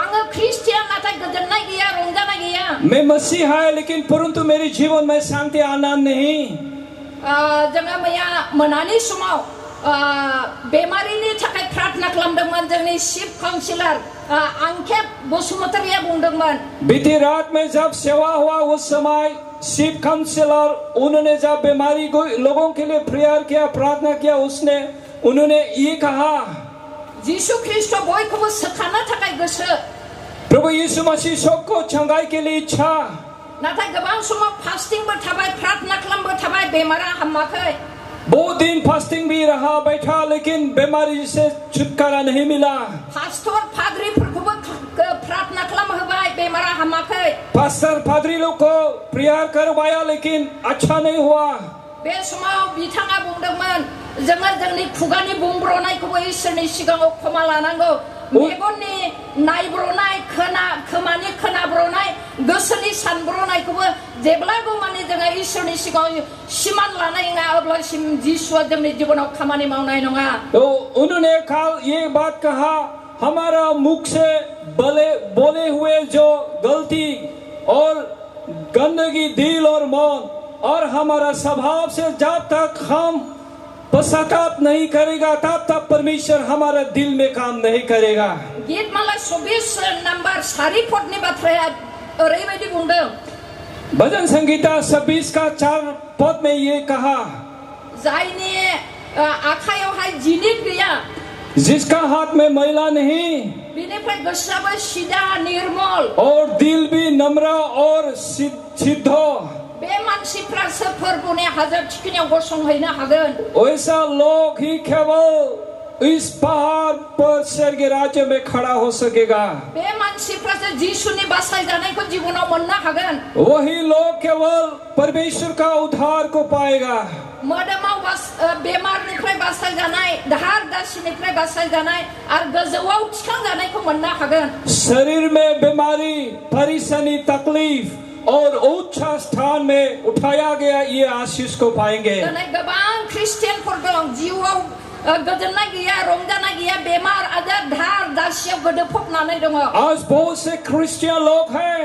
आङो क्रिस्टियान नाथाय गोजोननाय गैया, रंजानाय गैया। मैं मसीह है, लेकिन परंतु मेरे जीवन में शांति आनंद नहीं। जोङो मैया मोनानि समाव बेमारिनि थाखाय प्रार्थना खालामदोंमोन। जोंनि चिफ काउंसिलर अंकेत बसुमतारिया बुंदोंमोन। बीती रात में जब सेवा हुआ उस समय चीफ काउंसिलर उन्होंने जब बीमारी को लोगों के लिए प्रेयर किया, प्रार्थना किया, उन्होंने ये कहा, यीशु ख्रिस्ट बयखौबो सोखानो थाखाय गोसो। प्रभु यीशु मसीह सबको चंगाई के लिए इच्छा। नाथाय गोबां समाव फास्टिंगबो थाबाय, प्रार्थना खालामबो थाबाय, बेमारा हामाखै। बहुत दिन फास्टिंग भी रहा बैठा, लेकिन बीमारी से छुटकारा नहीं मिला। पास्टर पादरीफोरखौबो प्रार्थना खालामहोबाय, बेमारा हामाखै। पास्टर पादरी लोग को प्रेयर करवाया, लेकिन अच्छा नहीं हुआ। बे समाव बिथाङा बुंदोंमोन, जोङो जोंनि खुगानि बुंब्रनायखौबो इसोरनि सिगाङाव क्षमा लानांगौ। मेगननि नायब्रनाय, खोमानि खोनाब्रनाय, गोसोनि सानब्रनायखौबो जेब्लाबो माने जोङो इसोरनि सिगाङाव सिमान लानाय नङा, अब्लासिम जिसुआ जोंनि जिबनाव खामानि मावनाय नङा। तो उन्होंने कल ये बात कहा, हमारा मुख से बोले हुए जो गलती और गंदगी दिल और मन और हमारा स्वभाव से जब तक हम पश्चाताप नहीं करेगा, तब तक परमेश्वर हमारा दिल में काम नहीं करेगा। गीतमाला 24 नंबर 4 पदनि बाथ्राया ओरैबायदि बुंदों। भजन संगीता 26 का 4 पद में ये कहा, जायनि आखायावहाय जिनिद गैया, जिसका हाथ में मैला नहीं, बिनिफ्राय गोसोआबो सिदा निर्मल और दिल भी नम्र और सिद्ध, बे मानसिफ्रासो फोरबोनि हाजो थिखिनियाव गसंहैनो हागोन। ऐसा लोग ही केवल इस पहाड़ पर स्वर्ग के राज्य में खड़ा हो सकेगा। बे मानसिफ्रासो जिसुनि बासायजानायखौ जिबनाव मोननो हागोन। वही लोग केवल परमेश्वर का उद्धार को पाएगा। मोदोमाव बेमारनिफ्राय बासायजानाय, दाहार दासिनिफ्राय बासायजानाय आरो गोजौआव थिखांजानायखौ मोननो हागोन। शरीर में बीमारी, परेशानी, तकलीफ और उच्च स्थान में उठाया गया ये आशीष को पाएंगे। गोबां क्रिस्टियानफोर दं, जिउआव गोजोननाय गैया, रंजानाय गैया, बेमार आजार धार दासियाव गोदोफबनानै दङ। आज बहुत से क्रिश्चियन लोग हैं,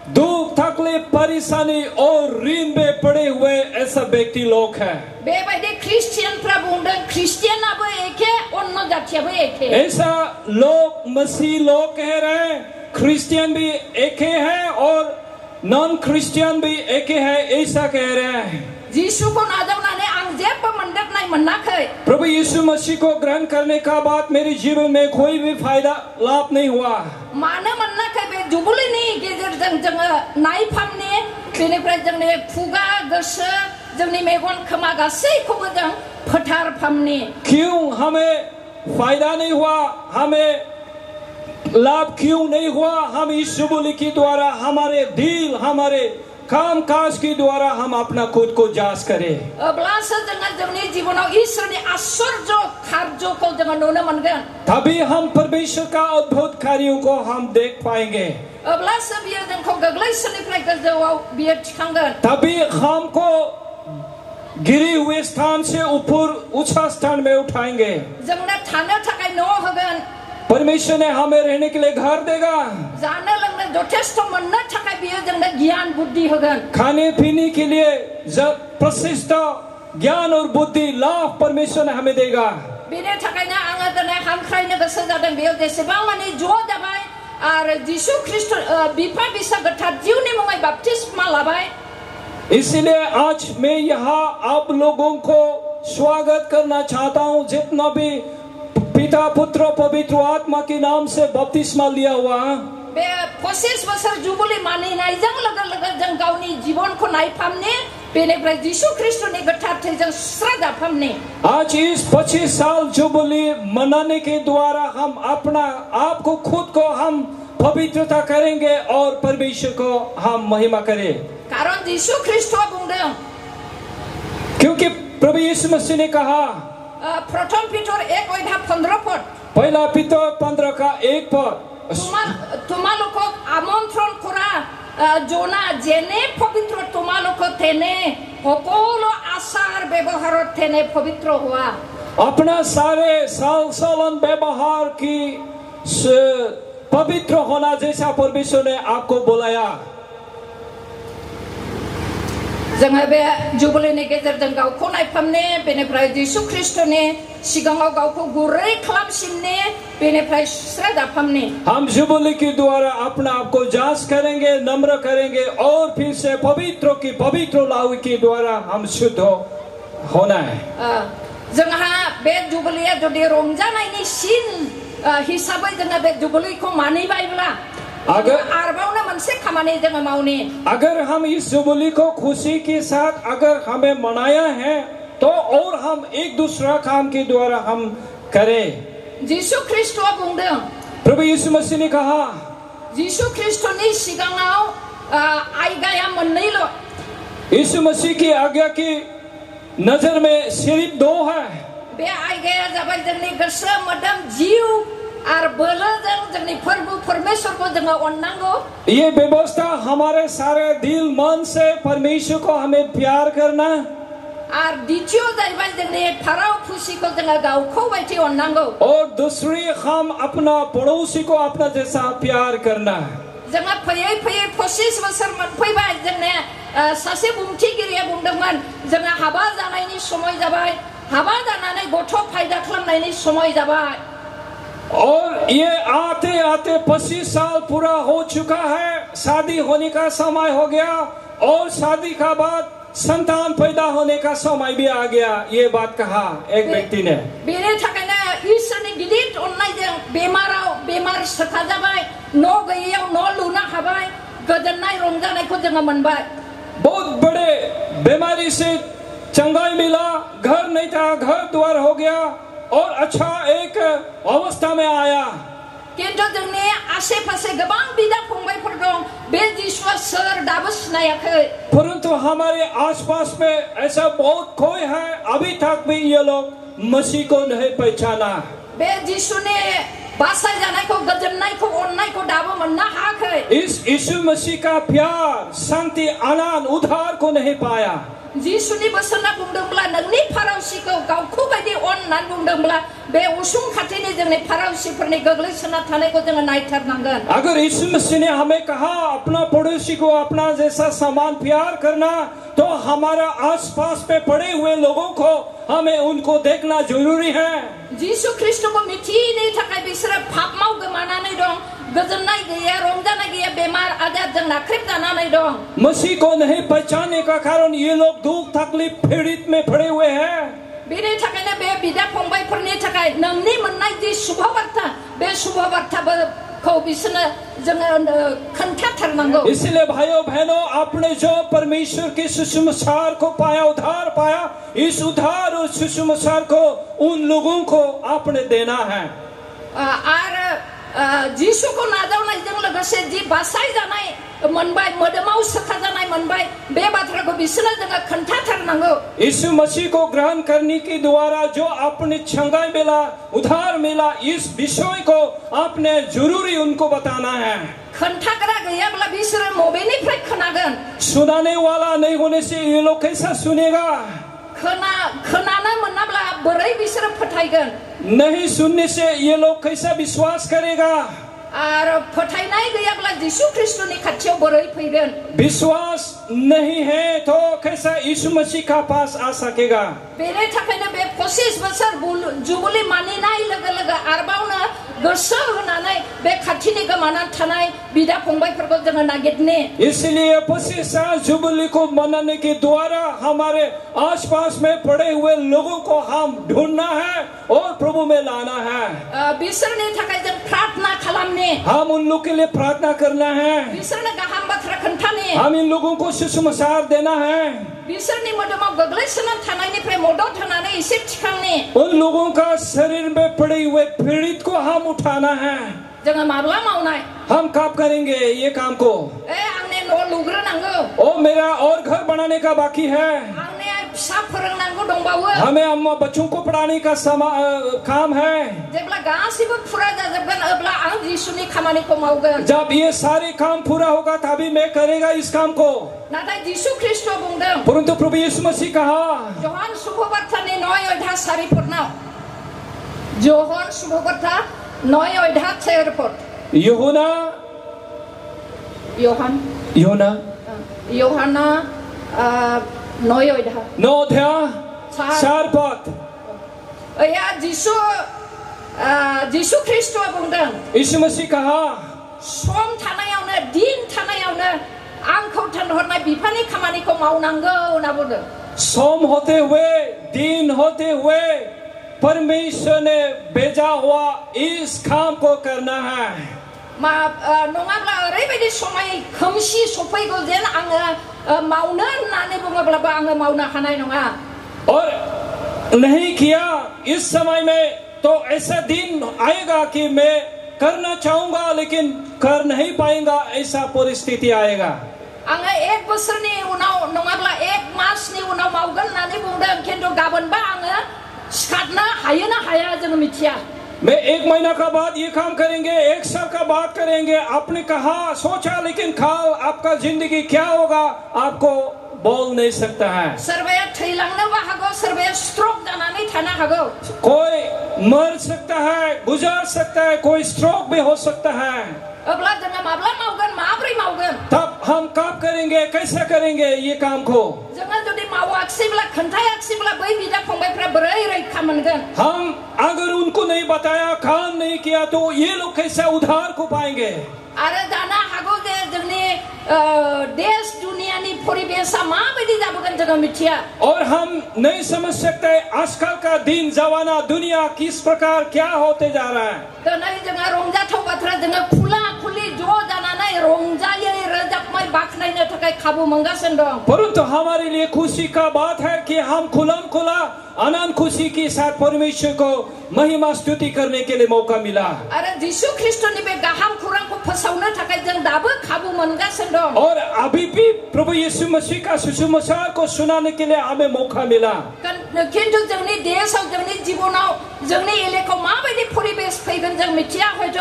दुख, तकलीफ, परेशानी और ऋण में पड़े हुए ऐसा व्यक्ति लोग हैं। बेबायदि क्रिस्टियानफ्रा बुंदों, क्रिस्टियानाबो एखे, अन्य जातियाबो एखे। ऐसा लोग मसीह लोग कह रहे हैं, क्रिश्चियन भी एके हैं और नॉन क्रिश्चियन भी एक है, ऐसा कह रहे हैं। जिसुखौ नाजावनानै आं जेबो मोनदांनाय मोनाखै। प्रभु यीशु मसीह को ग्रहण करने का बाद मेरे जीवन में कोई भी फायदा लाभ नहीं हुआ। मानो मोनाखै? बे जुबुलिनि गेजेरजों जोङो नायफामनि, बेनिफ्राय जोंनि खुगा, गोसो, जोंनि मेगन, खोमा गासैखौबो जों फोथारफामनि। क्यों हमें फायदा नहीं हुआ, हमें लाभ क्यों नहीं हुआ? हम इस जुबली के द्वारा, हमारे दिल, हमारे काम काज के द्वारा हम अपना खुद को जांच करें। अब्लासो जोङो जोंनि जीवनाव ईश्वरनि आश्चर्य कार्यखौ जोङो नुनो मोनगोन। तभी हम परमेश्वर का अद्भुत कार्यों को हम देख पाएंगे। अब्लासो बियो जोंखौ गोग्लैसोनिफ्राय गोजौआव बियो थिखांगोन। तभी हमको गिरे हुए स्थान से ऊपर ऊंचा स्थान में उठाएंगे। जोंनो थानो थाखाय न' होगोन। परमेश्वर ने हमें रहने के लिए घर देगा। जानो लोंनो जथेष्ट मोननो थाखाय बियो जोंनो ज्ञान बुद्धि होगोन। खाने पीने के लिए जब प्रशिष्ट ज्ञान और बुद्धि लाभ परमेश्वर ने हमें देगा। बेनि थाखायनो आङो दिनै हांख्रायनो गोसो जादों, बेयाव जेसेबां माने ज' जाबाय आरो जिसु ख्रिस्ट बिफा बिसा गोथार जिउनि मुङै बाप्तिस्मा लाबाय। इसलिए आज मैं यहाँ आप लोगों को स्वागत करना चाहता हूँ, जितना भी पिता, पुत्र, पवित्र आत्मा के नाम से बपतिस्मा लिया हुआ। बे 25 बोसोर जुबली मानिनायजों लोगो लोगो जों गावनि जिबनखौ नायफामनि बेनिफ्राय जिसु ख्रिस्टनि गोथार थैजों सुस्रा जाफामनि आज इस 25 साल जुबली मनाने के द्वारा हम अपना आप को खुद को हम पवित्रता करेंगे और परमेश्वर को हम महिमा करें। कारण जिसु ख्रिस्टआ बुंदों क्योंकि प्रभु यीशु मसीह ने कहा प्रथम पीटर 1:15 पद पहला पीतर 15 का 1 पद তোমালোকক আমন্ত্রণ করা জোনা জেনে পবিত্র তোমালোকক তেনে সকলো আচার ব্যবহারত তেনে পবিত্র হওয়া अपना सारे सालन व्यवहार की पवित्र होना जैसा परमेश्वर ने आपको बुलाया। जोङो बे जुबलिनि गेजेरजों गावखौ नायफामने बेनिफ्राय जिसु ख्रिस्टनि सिगाङाव गावखौ गुरै खालामसिनने बेनिफ्राय सुस्रा जाफामने हम जुबली के द्वारा अपना आप को जांच करेंगे, नम्र करेंगे और फिर से पवित्रों की पवित्र लाहू के द्वारा हम शुद्ध होना है। जोंहा बे जुबलिया जुदि रंजानायनि सिन हिसाबै जोङो बे जुबलिखौ मानिबायब्ला अगर हम इस जुबली को खुशी के साथ अगर हमें मनाया है तो और हम एक दूसरा काम के द्वारा हम करें। जिसु ख्रिस्टआ बुंदों प्रभु यीशु मसीह ने कहा जिसु ख्रिस्टनि सिगाङाव आज्ञाया मोननैल' यीशु मसीह की आज्ञा की नजर में सिर्फ 2 है। बे आज्ञाया जाबाय जोंनि गोसो मोदोम जिउ और बोलोजों जोंनि प्रभु परमेश्वरखौ जोङो अननांगौ। ये व्यवस्था हमारे सारे दिल मन से परमेश्वर को हमें प्यार करना और द्वितीय जाहैबाय जोंनि फाराव खुसिखौ जोङो गावखौ बायदि अननांगौ और दूसरी हम अपना पड़ोसी को अपना जैसा प्यार करना। जोङो फैयै फैयै 25 बोसोर मोनफैबाय जोंने सासे बुंथिगिरिया बुंदोंमोन जोङो हाबा जानायनि समय जाबाय हाबा जानानै गथ' फायदा खालामनायनि समय जाबाय और ये आते आते 25 साल पूरा हो चुका है, शादी होने का समय हो गया और शादी का बाद संतान पैदा होने का समय भी आ गया। ये बात कहा एक व्यक्ति ने। बेनि थाखायनो ईश्वरनि गिदिर अननायजों बेमार सोखा जाबाय न' गैयैयाव न' लुनो हाबाय गोजोननाय रंजानायखौ जोङो मोनबाय। बहुत बड़े बीमारी से चंगाई मिला, घर नहीं था घर द्वार हो गया और अच्छा एक अवस्था में आया। किंतु जोंनि आसे पासे गोबां बिदा फंबायफोर दं बे जिसुआ सोर दाबो सिनायाखै। परंतु हमारे आसपास में ऐसा बहुत कोई है अभी तक भी ये लोग मसीह को नहीं पहचाना। बे जिसुनि बासाय जानायखौ गोजोननायखौ अननायखौ दाबो मोननो हायाखै। इस यीशु मसीह का प्यार शांति आनंद उद्धार को नहीं पाया। जिसुनि बोसोना बुंदोंब्ला नोंनि फारावसिखौ गावखौ बायदि अन होननानै बुंदोंब्ला बे उसुं खाथिनि जोंनि फारावसिफोरनि गोग्लैसोना थानायखौ जोङो नायथारनांगोन। अगर यीशु मसीह ने हमें कहा अपना पड़ोसी को अपना जैसा समान प्यार करना तो हमारा आसपास में पड़े हुए लोगों को हमें उनको देखना जरूरी है। जिसु ख्रिस्टखौ मिथियैनि थाखाय बिसोरो पापमाव गोमानानै दं, गोजोननाय गैया, रंजानाय गैया, बेमार आजारजों नाख्रेबजानानै दं। मसीह को नहीं पहचानने का कारण ये लोग दुख तकलीफ पीड़ित में पड़े हुए हैं। बेनि थाखायनो बे बिदा फंबायफोरनि थाखाय नोंनि मोननाय जि शुभ बार्ता बे शुभ बार्ताखौ बिसोरनो जोङो खोन्थाथारनांगौ। इसलिए भाइयों बहनों आपने जो परमेश्वर के सुसमाचार को पाया, उद्धार पाया, इस उद्धार और सुसमाचार को उन लोगों को आपने देना है। और जिसुखौ नाजावनायजों लोगोसे जि बासाय जानाय मोनबाय, मोदोमाव सोखा जानाय मोनबाय, बे बाथ्राखौ बिसोरनो जोङो खोन्थाथारनांगौ। यीशु मसीह को ग्रहण करने के द्वारा जो आपने छंगाई मिला, उद्धार मिला, इस विषय को आपने जरूरी उनको बताना है। खोन्थाग्रा गैयाब्ला बिसोरो मबेनिफ्राय खोनागोन? सुनाने वाला नहीं होने से ये लोग कैसा सुनेगा? खोनानो मोनाब्ला बोरै बिसोरो फोथायगोन? नहीं सुनने से ये लोग कैसा विश्वास करेगा? और फोथायनाय गैयाब्ला जिसु ख्रिस्टनि खाथियाव बोरै फैगोन? विश्वास नहीं है तो कैसा यीशु मसीह का पास आ सकेगा? बेनि थाखायनो बे 25 बोसोर जुबली मानिनाय लोगो लोगो आरोबावनो गोसो होनानै बे खाथिनि गोमानानै थानाय बिदा फंबायफोरखौ जोङो नागिरने। इसलिए 25 साल जुबली को मनाने के द्वारा हमारे आसपास में पड़े हुए लोगों को हम ढूंढना है और प्रभु में लाना है। बिसोरनि थाखाय जों प्रार्थना खालामने। हम उन लोगों के लिए प्रार्थना करना है। बिसोरनो गाहाम बाथ्रा खोन्थाने। हम इन लोगों को सुसमाचार देना है। बिसोरनि मोदोमाव गोग्लैसोनानै थानायनिफ्राय मदद होनानै एसे थिखांनि उन लोगों का शरीर में पड़े हुए पीड़ित को हम उठाना है। जोङो माब्ला मावनाय हम कब करेंगे ये काम को? आंने न' लुग्रोनांगौ ओ मेरा और घर बनाने का बाकी है। आंने फिसा फोरोंनांगौ दंबावो हमें अम्मा बच्चों को पढ़ाने का काम है। जेब्ला गासिबो फुरा जाजोबगोन अब्ला आं जिसुनि खामानिखौ मावगोन। जब ये सारे काम पूरा होगा तभी मैं करेगा इस काम को। नाथाय जिसु ख्रिस्ट बुंदों परंतु प्रभु यीशु मसीह कहा जहान शुभबार्तानि 9:4 जहान शुभबार्ता 9:4 यूहन्ना योहाना 9:4 या जिसु ख्रिस्ट बुंदों यीशु मसीह कहा सम थानायावनो दिन थानायावनो आंखौ थिनहरनाय बिफानि खामानिखौ मावनांगौ होनना बुंदों। सोम होते हुए दिन होते हुए परमेश्वर ने भेजा हुआ इस काम को करना है। नङाब्ला ओरैबायदि समाय खोमसि सफैगौ जेन आङो मावनो होननानै बुङोब्लाबो आङो मावनो हानाय नङा। और नहीं किया इस समय में तो ऐसा दिन आएगा कि मैं करना चाहूंगा लेकिन कर नहीं पाएगा, ऐसा परिस्थिति आएगा। आङो 1 बोसोरनि उनाव नङाब्ला 1 मासनि उनाव मावगोन होननानै बुंदों खिन्थु गाबोनबा आङो सिखारनो हायो ना हाया जों मिथिया। मैं 1 महीना का बाद ये काम करेंगे, 1 साल का बाद करेंगे, आपने कहा सोचा लेकिन कल आपका जिंदगी क्या होगा आपको बोल नहीं सकता है। सोरबाया थैलांनोबो हागौ, सोरबाया स्ट्रोक जानानै थानो हागौ। कोई मर सकता है, गुजर सकता है, कोई स्ट्रोक भी हो सकता है। अब्ला जोङो माब्ला मावगोन, माब्रै मावगोन? तब हम कब करेंगे, कैसे करेंगे ये काम को? जोङो जुदि मावाखिसैब्ला खोन्थायाखिसैब्ला बै बिदा फंबायफ्रा बोरै रैखा मोनगोन? हम अगर उनको नहीं बताया, काम नहीं किया तो ये लोग कैसे उद्धार को पाएंगे? आरो जानो हागौ जे जोंनि देश दुनियानि परिबेशा माबायदि जाबोगोन जोङो मिथिया। और हम नहीं समझ सकते आजकल का दिन जमाना दुनिया किस प्रकार क्या होते जा रहा है। दिनै जोङो रंजाथाव बाथ्रा जोङो खुला खुलि ज' जानानै रंजायै रोजाबमै बाख्नायनो थाखाय खाबु मोनगासिनो दं। परंतु हमारे लिए खुशी का बात है कि हम खुलम खुला आनंद खुशी के साथ परमेश्वर को महिमा स्तुति करने के लिए मौका मिला। आरो जिसु ख्रिस्टनि बे गाहाम खौरांखौ फोसावनो थाखाय जों दाबो खाबु मोनगासिनो दं। और अभी भी प्रभु यीशु मसीह का सुसमाचार को सुनाने के लिए हमें मौका मिला। किन्तु जोंनि देशआव जोंनि जीवनाव जोंनि एलेकायाव माबायदि परिबेश फैगोन जों मिथिया। हयथ'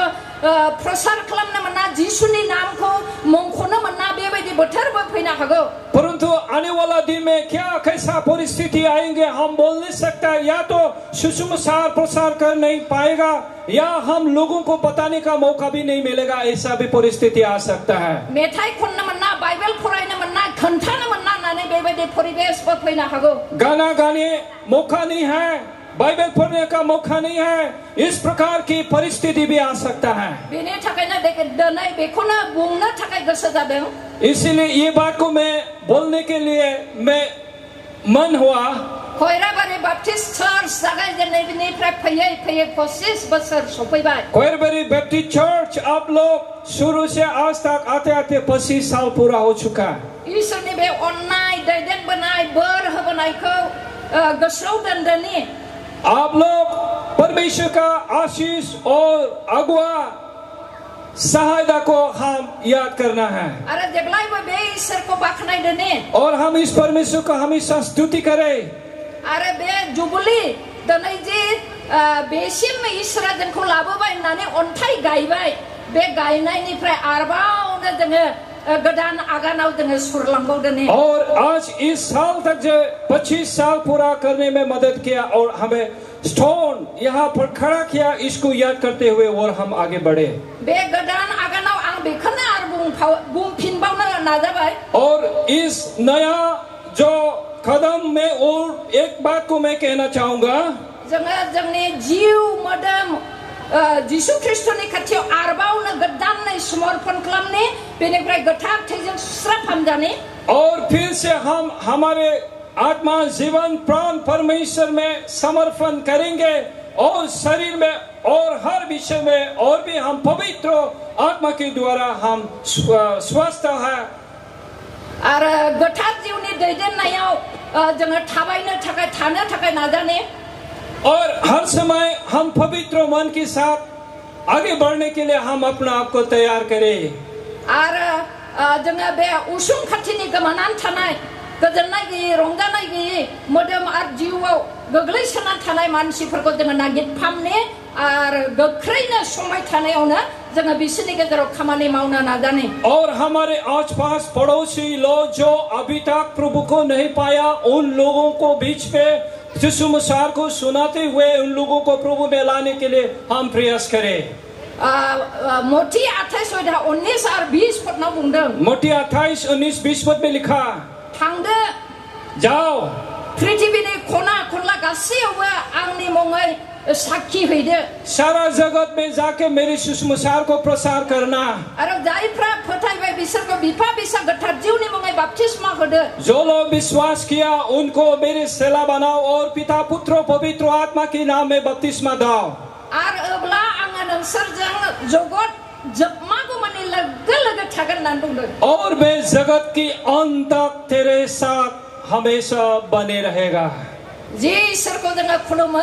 प्रसार खालामनो मोना, जिसुनि नामखौ मुंख'नो मोना, बेबायदि बोथोरबो फैनो हागौ। परंतु आने वाला दिन में क्या कैसा परिस्थिति आएंगे हम बोल नहीं सकता। या तो सुसमाचार प्रसार कर नहीं पाएगा या हम लोगों को बताने का मौका भी नहीं मिलेगा, ऐसा भी परिस्थिति आ सकता है। मेथाइ खननो मोना, बाइबल फरायनो मोना, खोन्थानो मोना होननानै बेबायदि परिबेशबो फैनो हागौ। गाना गाने मौका नहीं है, बाइबल पढ़ने का मौका नहीं है, इस प्रकार की परिस्थिति भी आ सकता है। बेनि थाखायनो दिनै बेखौनो बुंनो थाखाय गोसो जादों। इसीलिए ये बात को मैं बोलने के लिए मैं मन हुआ। खैराबारि बाप्टिस्ट चर्च जागायजेननायनिफ्राय फैयै फैयै 25 बोसोर सफैबाय। खैराबारि बैप्टिस्ट चर्च आप लोग शुरू से आज तक आते आते 25 साल पूरा हो चुका। ईश्वरनि बे अननाय दैदेनबोनाय बोर होबोनायखौ गोसोआव दोनदोनि आप लोग परमेश्वर का आशीष और अगुआ सहायता को हम याद करना है। आरो जेब्लायबो बे ईश्वरखौ बाख्नायदोनि और हम इस परमेश्वर को हमेशा स्तुति करें। आरो बे जुबुलि दिनै जे बेसिम ईश्वरा जोंखौ लाबोबाय होननानै अन्थाइ गायबाय, बे गायनायनिफ्राय आरोबावनो जोङो गोदान आगानाव जोङो सुरलांबावदोनि। और आज इस साल तक जो 25 साल पूरा करने में मदद किया और हमें स्टोन यहाँ पर खड़ा किया, इसको याद करते हुए और हम आगे बढ़े। बे गोदान आगानाव आं बेखौनो आरो बुंफिनबावनो नाजाबाय। और इस नया जो कदम में और एक बात को मैं कहना चाहूंगा। जोङो जोंनि जिउ मोदोम जिसु ख्रिस्टनि खाथियाव आरोबावनो गोदानै समर्पण खालामनि, बेनिफ्राय गोथार थैजों सुस्राफामजानि। और फिर से हम हमारे आत्मा जीवन प्राण परमेश्वर में समर्पण करेंगे और शरीर में और हर विषय में और भी हम पवित्र आत्मा के द्वारा हम स्वस्थ है। आरो गोथार जिउनि दैदेननायाव जोङो थाबायनो थाखाय थानो थाखाय नाजाने और हर समय हम पवित्र मन के साथ आगे बढ़ने के लिए हम अपना आप को तैयार करें। आरो जोङो बे उसुं खाथिनि गोमानानै थानाय गोजोननाय गैयै रंजानाय गैयै मोदोम आरो जिउआव गोग्लैसोनानै थानाय मानसिफोरखौ जोङो नागिरफामने आरो गोख्रैनो समाय थानायावनो जोङो बिसोरनि गेजेराव खामानि मावनो नाजाने। और हमारे आसपास पड़ोसी लोग जो अभी तक प्रभु को नहीं पाया उन लोगों को बीच में सुसमाचार को सुनाते हुए उन लोगों को प्रभु में लाने के लिए हम प्रयास करें। मोटी 28:19 आरो 20 पदनाव बुंदों। मोटी 28, 19, 20 पद में लिखा थांदो जाओ पृथ्वीनि खना खनला गासैयावबो आंनि मुङै साक्षी हैदो। सारा जगत में जाके मेरे सुसमाचार को प्रसार करना। आरो जायफ्रा फोथायबाय बिसोरखौ बिफा बिसा गोथार जिउनि मुङै बाप्तिस्मा होदो। जो लोग विश्वास किया उनको मेरे सेला बनाओ और पिता पुत्र पवित्र आत्मा के नाम में बपतिस्मा दो। आरो अब्ला आङो नोंसोरजों जगत जोबमागौमानि लोगो लोगो थागोन होननानै बुंदों। और मैं जगत की अंत तक तेरे साथ हमेशा बने रहेगा। जे ईश्वरखौ जोङो खुलुमो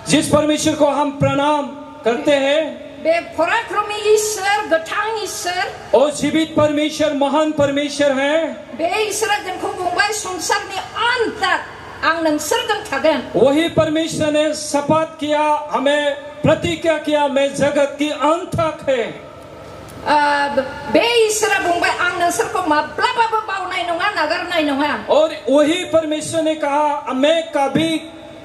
जिस परमेश्वर को हम प्रणाम करते हैं बे पराक्रमी ईश्वर गोथां ईश्वर और जीवित परमेश्वर महान परमेश्वर है। बे ईश्वरा जोंखौ बुंबाय संसारनि अंत तक आं नोंसोरजों थागोन। वही परमेश्वर ने शपथ किया हमें प्रतिज्ञा किया मैं जगत की अंत तक है। बे ईश्वरा बुंबाय आं नोंसोरखौ माब्लाबाबो बावनाय नङा नागारनाय नङा। और वही परमेश्वर ने कहा मैं कभी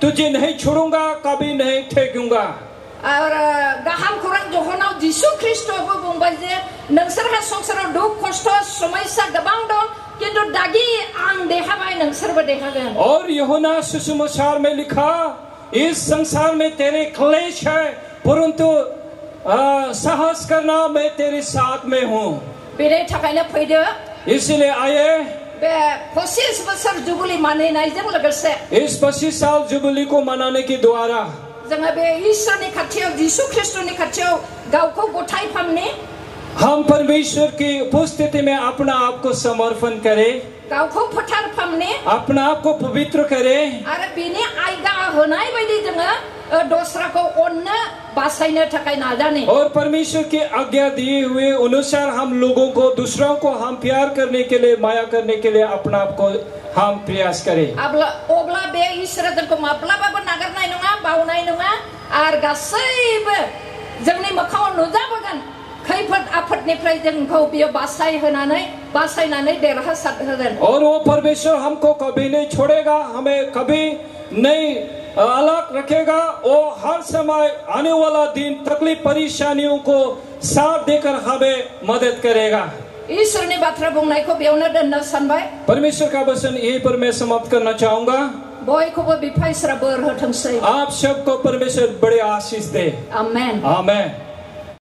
तुझे नहीं छोड़ूंगा कभी नहीं फेंकूंगा। और गाहाम खौरां जहनाव जिसु ख्रिस्टआबो बुंबाय जे नोंसोरहा संसाराव दुख खस्थ समस्या गोबां दं किन्तु दागि आं देहाबाय नोंसोरबो देहागोन। और यूहन्ना सुसमाचार में लिखा इस संसार में तेरे क्लेश है परंतु साहस करना मैं तेरे साथ में हूँ। बेनि थाखायनो फैदो इसलिए आए बे 25 बोसोर जुबली मानिनायजों लोगोसे इस 25 साल जुबली को मनाने के द्वारा जोङो बे ईश्वरनि खाथियाव जिसु ख्रिस्टनि खाथियाव गावखौ गथायफामने हम परमेश्वर की उपस्थिति में अपना आप को समर्पण करें गावखौ फोथारफामने अपना आप को पवित्र करें आरो बेनि आयदा होनाय बायदि जोङो दस्राखौ अननो बासायनो थाखाय नाजाने। और परमेश्वर की आज्ञा दिए हुए अनुसार हम लोगों को दूसरों को हम प्यार करने के लिए माया करने के लिए अपना आप को हम प्रयास करें। अब्ला बे ईश्वरा जोंखौ माब्लाबाबो नागारनाय नङा बावनाय नङा आरो गासैबो जोंनि मोखाङाव नुजाबोगोन खैफोद आफोदनिफ्राय जोंखौ बियो बासायनानै देरहासार होगोन। और वो परमेश्वर हमको कभी नहीं छोड़ेगा हमें कभी नहीं अलग रखेगा। वो हर समय आने वाला दिन तकलीफ परेशानियों को साथ देकर हमें मदद करेगा। ईश्वरनि बाथ्रा बुंनायखौ बेयावनो दोननो सानबाय। परमेश्वर का वचन यहीं पर मैं समाप्त करना चाहूंगा। बयखौबो बिफा ईश्वरा बोर होथोंसै। आप सबको परमेश्वर बड़े आशीष दे। आमेन। आमेन।